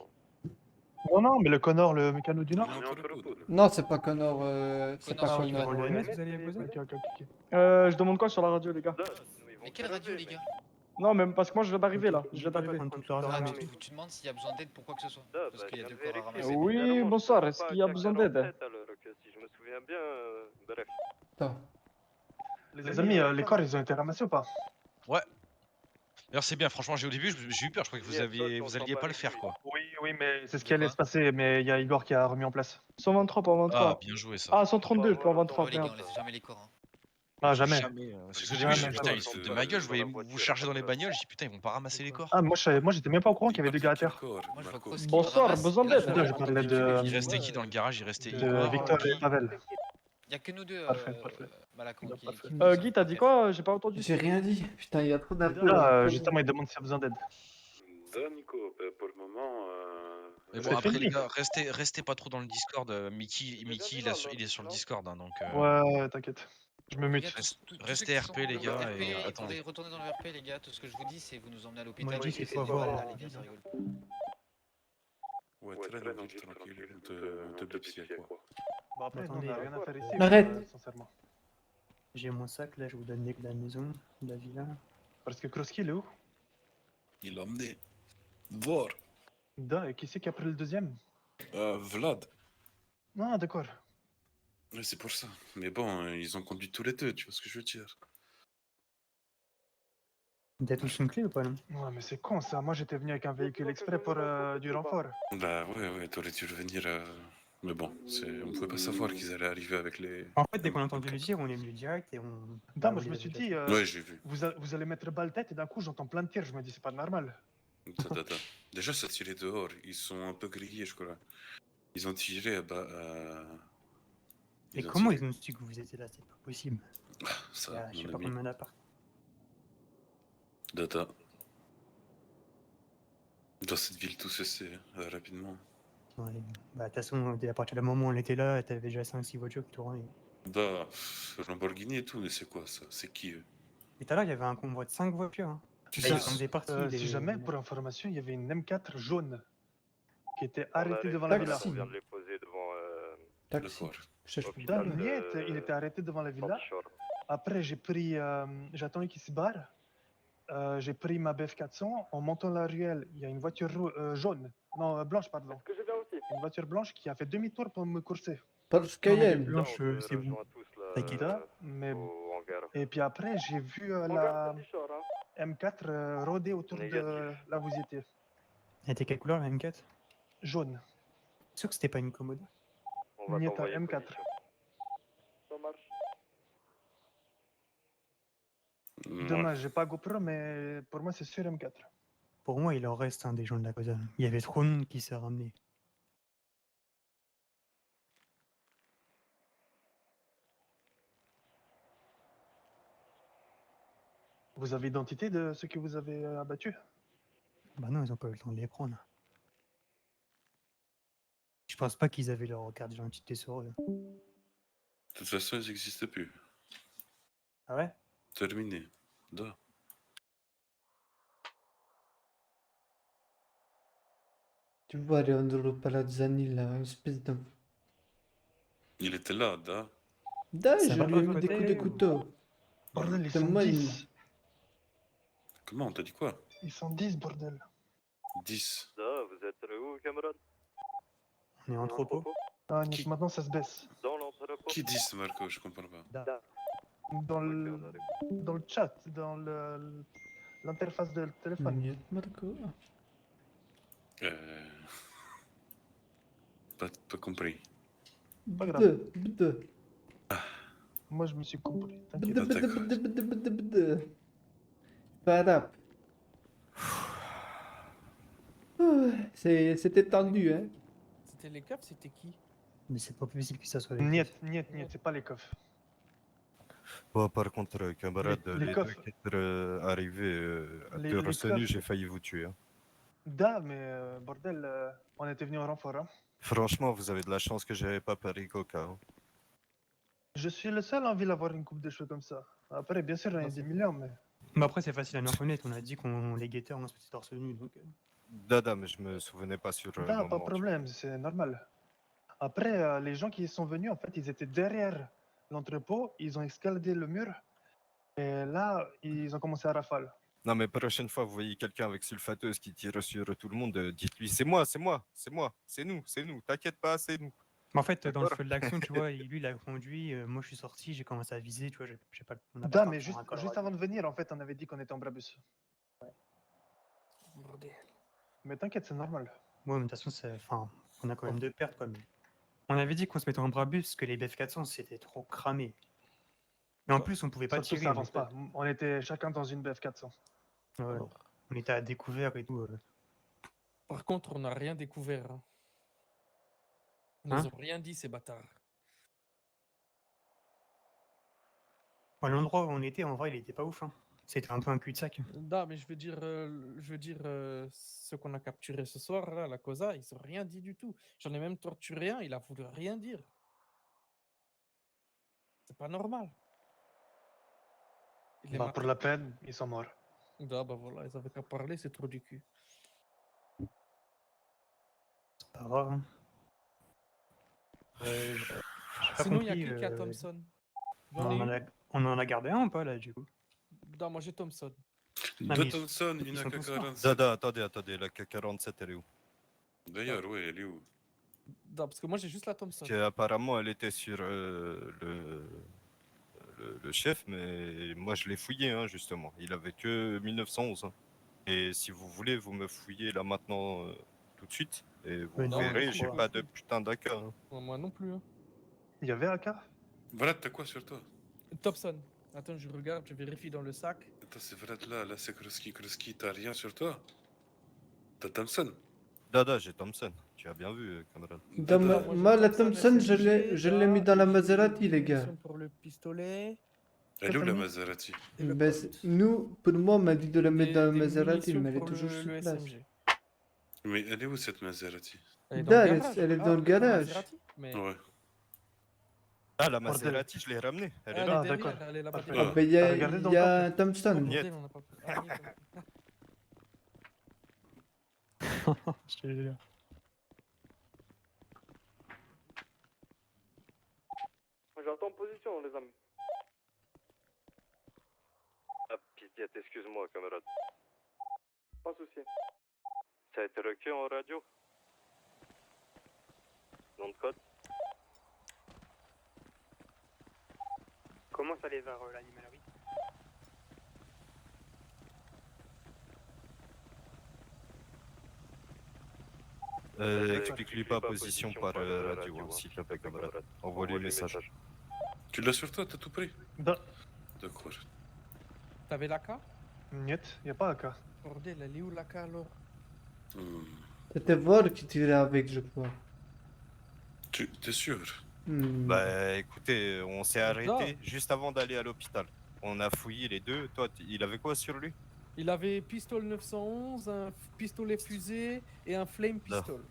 Non, mais le Connor, le mécano du Nord. Non, c'est pas Connor. C'est pas Ah, Connor. Pour le MS, vous allez poser? Ok. Je demande quoi sur la radio, les gars? Mais quelle radio, les gars? Non, mais parce que moi je viens d'arriver là. Je viens d'arriver. Prendre toutes leurs Ah, armes. tu demandes s'il y a besoin d'aide pour quoi que ce soit. Parce qu'il y a deux corps à ramasser. Oui, bonsoir. Est-ce qu'il y a besoin d'aide? Si je me souviens bien, bref. Attends. Les amis, les corps ils ont été ramassés ou pas? Ouais. D'ailleurs, c'est bien, franchement, au début, j'ai eu peur, je croyais que vous alliez pas le faire, quoi. Oui, mais c'est ce qui allait se passer. Mais il y a Igor qui a remis en place. 123.23. Ah, bien joué ça. Ah, 132.23. Ouais, les gars, on laisse jamais les corps. Hein. Ah, jamais. Parce que au début, je me suis dit, putain, ils se foutent de ma gueule, je voyais vous charger dans les bagnoles, je dis putain, ils vont pas ramasser les corps. Ah, moi j'étais même pas au courant qu'il y avait deux gars à terre. Moi, je vois Kroski. Bonsoir, besoin d'aide. Je parlais Il restait qui dans le garage? Il restait de Igor, Victor et Guy. Pavel. Il y a que nous deux, Malakon, qui. Guy, t'as dit quoi? J'ai pas entendu. J'ai rien dit. Putain, il y a trop d'infos. Là, justement, il demande s'il y a besoin d'aide. Nico, pour le moment... Mais bon, après, les gars, restez pas trop dans le Discord. Mickey, il est sur le Discord, hein, donc. Ouais, t'inquiète. Je me mute. Restez RP, les gars, et attendez. Retournez dans le RP, les gars. Tout ce que je vous dis, c'est vous nous emmenez à l'hôpital. Moi, je dis qu'il faut Là, avoir. les gars, ça rigole. Ouais, très tranquille, on te bipsie à quoi. Bon, après, nous, on Attendez. a rien à faire ici. Arrête. Sincèrement. J'ai mon sac, là, je vous donne les clés de la maison, de la villa. Parce que Kroski, il est où? Il l'a emmené. Voir. Da, et qui c'est qui a pris le deuxième? Vlad. Ah, d'accord. Ouais, c'est pour ça. Mais bon, ils ont conduit tous les deux, tu vois ce que je veux dire. T'as tous une clé ou pas, non? Ouais, mais c'est con ça. Moi, j'étais venu avec un véhicule exprès pour du renfort. Bah ouais, t'aurais dû revenir... Mais bon, on pouvait pas savoir qu'ils allaient arriver avec les... En fait, dès qu'on a entendu le dire, on est venu direct et on. Da, moi, je me suis dit, Ouais, j'ai vu. vous allez mettre balle tête et d'un coup, j'entends plein de tirs. Je me dis, c'est pas normal. Attends. Déjà, ça tirait dehors. Ils sont un peu grillés, je crois. Ils ont tiré Et Ils ont comment tiré. ils ont su que vous étiez là? C'est pas possible. Ça, Il y a, je sais mon pas ami. combien d'appart. Data. Dans cette ville, tout se sait rapidement. Ouais. Bah, de toute façon, à partir du moment où on était là, t'avais déjà 5-6 voitures qui tournaient. Da, Lamborghini et tout, mais c'est quoi ça? C'est qui eux? Et tout à l'heure, il y avait un convoi de 5 voitures. Hein. Tu Là, sais, ils sont départis. Si jamais, pour information, il y avait une M4 jaune qui était arrêtée devant la villa. Taxi. On vient de les poser devant. Taxi. Cherche plus Dans de- le niet, il était arrêté devant la villa. Après, j'ai pris, j'ai attendu qu'il se barre. J'ai pris ma BF 400. En montant la ruelle, il y a une voiture jaune, non blanche, pardon. Que je viens aussi. Une voiture blanche qui a fait demi-tour pour me courser. Porsche Non, mais les Cayenne. blanches, c'est bon. T'inquiète. Mais... Et puis après, j'ai vu la M4 rôder autour de là où vous étiez. Elle était quelle couleur la M4? Jaune. Sûr que c'était pas une commode? Niet M4. Ça marche. Dommage, j'ai pas GoPro, mais pour moi, c'est sûr M4. Pour moi, il en reste un des gens de la cause. Il y avait trop de monde qui s'est ramené. Vous avez l'identité de ceux que vous avez abattus? Bah non, ils ont pas eu le temps de les prendre. Je pense pas qu'ils avaient leur carte d'identité sur eux. de toute façon, ils n'existent plus. Ah ouais? Terminé. Da. Tu vois, Leandro Palazzani, là, une espèce de... Il était là, da. Da, Ça je va lui pas ai mis de des côté, coups de ou- couteau. Bordel, ils C'est sont moi, 10. Comment, t'as dit quoi? Ils sont 10, bordel. 10. Da, vous êtes où, camarade? On est en entrepôt. Ah, Niet, maintenant ça se baisse. Dans l'entrepôt. Qui 10, Marco? Je comprends pas. Dans le chat, dans l'interface de téléphone. Niet, Marco. Pas compris. Pas grave. Bde. Moi, je me suis compris. Bde, T'inquiète. bde, bde, bde, bde, bde. Pas rap. C'était tendu, hein. C'était les coffres, c'était qui? Mais c'est pas possible que ça soit les Niet, c'est pas les coffres. Bon, par contre, camarade, Les les deux coffres. qui étaient arrivés à Les- te les retenu, coffres. j'ai failli vous tuer. Hein. Da, mais bordel, on était venu en renfort. Hein. Franchement, vous avez de la chance que j'avais pas pari Coca. Hein. Je suis le seul en ville à avoir une coupe de cheveux comme ça. Après, bien sûr, il y en a des millions, mais. Mais après, c'est facile à nous reconnaître. On a dit qu'on les guettait en petit torse nu. Donc... Dada, mais je me souvenais pas sur le Da, moment. pas de problème, c'est normal. Après, les gens qui sont venus, en fait, ils étaient derrière l'entrepôt, ils ont escaladé le mur, et là, ils ont commencé à rafale. Non, mais prochaine fois, vous voyez quelqu'un avec sulfateuse qui tire sur tout le monde, dites-lui c'est moi, c'est moi, c'est moi, c'est nous, t'inquiète pas, c'est nous. Mais en fait, dans le D'accord. feu de l'action, tu vois, lui, il a conduit, moi, je suis sorti, j'ai commencé à viser, tu vois, j'ai pas... on a pas Da, fait mais un juste, col juste radio. avant de venir, en fait, on avait dit qu'on était en Brabus. Bordel. Mais t'inquiète, c'est normal. Ouais, mais de toute façon, enfin, on a quand même deux pertes, quoi. Mais... On avait dit qu'on se mettait en Brabus, parce que les BF 400, c'était trop cramé. Mais en plus, on pouvait pas Surtout, tirer. ça avance donc, pas. On était chacun dans une BF 400. ouais, on était à découvert et tout. Par contre, on n'a rien découvert. Hein. Ils Hein nous ont rien dit, ces bâtards. Bon, l'endroit où on était, en vrai, il était pas ouf. Hein. C'était un peu un cul-de-sac. Non, mais je veux dire, ceux qu'on a capturés ce soir, là, la Cosa, ils ont rien dit du tout. J'en ai même torturé un, il a voulu rien dire. C'est pas normal. Il est Bah, mar- pour la peine, ils sont morts. Ah, bah voilà, ils avaient qu'à parler, c'est trop du cul. C'est pas grave. Hein. J'ai pas Sinon, il y a compris, qui a Thompson? J'en ai on, en eu. a, on en a gardé un ou pas, là, du coup? Non, moi j'ai Thompson. Non, Deux mais Thompson, ils une sont tous AK-47. Dada, attendez, la K-47, elle est où? D'ailleurs, oui, elle est où? Non, parce que moi j'ai juste la Thompson. Parce qu'apparemment, elle était sur le chef, mais moi je l'ai fouillé, hein, justement. Il avait que 1911. Hein. Et si vous voulez, vous me fouillez là maintenant tout de suite. Et vous Mais non, verrez, mais j'ai pourquoi? pas de putain d'AK. Hein. Moi non plus. Hein. Il y avait AK? Voilà, t'as quoi sur toi? Thompson. Attends, je regarde, je vérifie dans le sac. Attends, c'est vrai, là, c'est Kroski, t'as rien sur toi? T'as Thompson? Dada, j'ai Thompson. Tu as bien vu, camarade. Moi, la Thompson, je l'ai mis dans la Maserati, les gars. Pour le pistolet. Elle est où la Maserati? Ben, nous, pour moi, on m'a dit de la mettre dans la Des Maserati, munitions mais elle est pour toujours sur le place. SMG. Mais elle est où cette Maserati? Elle est dans le Là, garage. elle est Ah, dans le ok, la garage. Maserati, mais- Ouais. Ah, la Maserati, je l'ai ramenée. Elle est Elle là. est derrière, elle est là-bas. Ah, ben, il y a un Thompson. Bordel, on n'a pas- Ah, niet. Je te jure. J'entends position, les amis. Ah, pitié, excuse-moi, camarade. Pas de souci. Ça a été requis en radio? Nom de code? Comment ça aller vers l'animalerie? Explique-lui pas position par radio, s'il te plaît, camarade. Envoie-lui le message. Tu l'as sur toi, t'as tout pris? Da. D'accord. T'avais l'AK? Niet, y a pas AK. Bordel, elle est où l'AK alors? C'était Vol qui tirait avec, je crois. T'es sûr? Bah écoutez, on s'est arrêté juste avant d'aller à l'hôpital. On a fouillé les deux. Toi, il avait quoi sur lui? Il avait pistolet 911, un pistolet fusée et un flame pistol.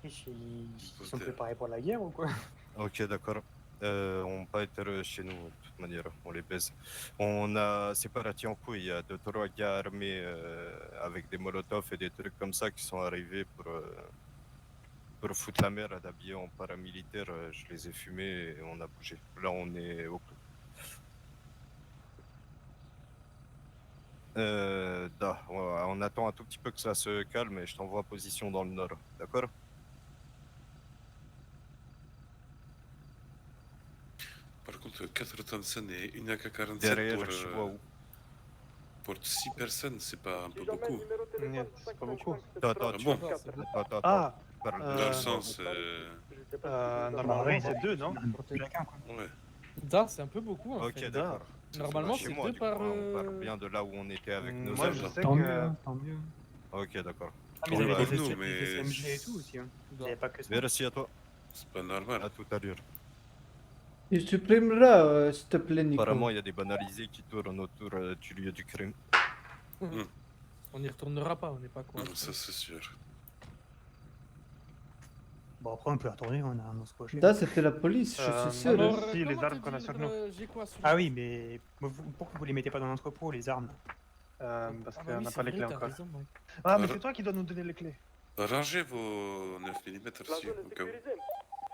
Ils sont préparés pour la guerre ou quoi? Ok, d'accord. On va être chez nous de toute manière, on les baise. C'est pas parti en couille, il y a 2-3 gars armés avec des molotovs et des trucs comme ça qui sont arrivés pour foutre la merde, habillés en paramilitaire. Je les ai fumés et on a bougé. Là, on est au club. On attend un tout petit peu que ça se calme et je t'envoie en position dans le nord, d'accord? Par contre, 4 Thompson et une AK-47 Derrière, pour, je vois où. pour 6 personnes, c'est pas un peu beaucoup? Niet, c'est pas beaucoup. Attends, bon. Ah, Dans le sens... normalement, c'est deux, non? Ouais. Da, c'est un peu beaucoup en Ok, fait. d'accord. Normalement, Chez c'est moi, deux du coup, par. on part bien de là où on était avec nos Moi, armes. je sais Tant que. mieux, tant mieux. Ok, d'accord. Ah, mais il y avait pour nous, des mais- SMG et tout aussi. Hein. Il n'y avait pas que ça. Merci à toi. C'est pas normal. À tout à l'heure. Il supprimera, s'il te plaît, Nico. Apparemment, il y a des banalisés qui tournent autour du lieu du crime. On n'y retournera pas, on n'est pas quoi. Ça, c'est sûr. Bon, après, on peut retourner, on a un autre projet. Da, c'était la police, je suis sûr. alors, si, les comment armes te qu'on a dire, sur nous. j'ai quoi sur Ah oui, mais pourquoi vous les mettez pas dans l'entrepôt, les armes? Parce Ah qu'on bah oui, n'a c'est pas les vrai, clés t'as encore. raison, ouais. Ah, mais c'est toi qui dois nous donner les clés. Rangez vos 9 mm dessus, au cas où.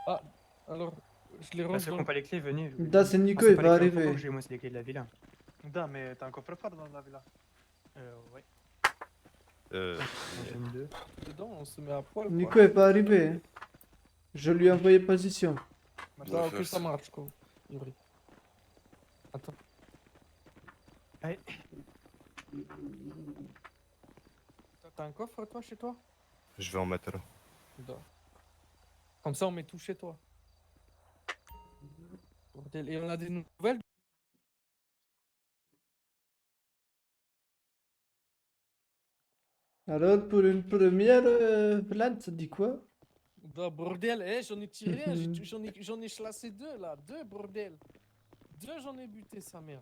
Ah, alors, je les Bah, range ceux qui dans... n'ont pas les clés, venez. Da, c'est Nico, Ah, il pas va les clés au arriver. fond, j'ai moi, c'est les clés de la villa. Da, mais t'as un coffre-fort dans la villa. Ouais. Yeah. Dedans, on se met à poil. Nico, quoi. il va arriver. Hein. Je lui ai envoyé position. Ah, ok, ça marche quoi. Yuri. Attends. Allez. T'as un coffre toi chez toi? Je vais en mettre un. Da. Comme ça, on met tout chez toi. Bordel. Et on a des nouvelles? Alors, pour une première plainte, ça dit quoi? Da, bordel, j'en ai tiré un, j'en ai chlassé deux là, deux bordel. Deux j'en ai buté sa mère.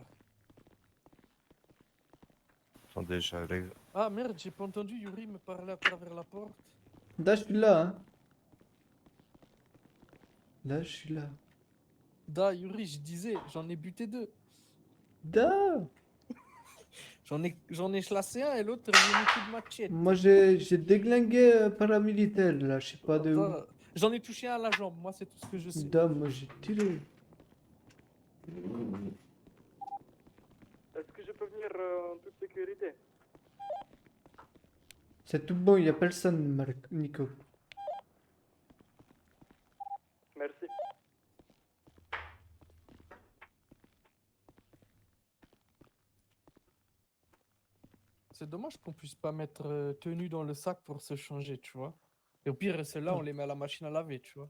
Attendez, j'arrive. Ah merde, j'ai pas entendu Yuri me parler à travers la porte. Da, je suis là. Hein. Da, je suis là. Da, Yuri, je disais, j'en ai buté deux. Da! J'en ai chlassé un et l'autre est revenu coup de machette. Moi, j'ai déglingué un paramilitaire, là, je sais pas de où. Da, j'en ai touché un à la jambe, moi c'est tout ce que je sais. Da, moi, j'ai tiré. Est-ce que je peux venir en toute sécurité? C'est tout bon, il y a personne, Nico. Merci. C'est dommage qu'on puisse pas mettre tenue dans le sac pour se changer, tu vois. Et au pire, ceux-là, on les met à la machine à laver, tu vois.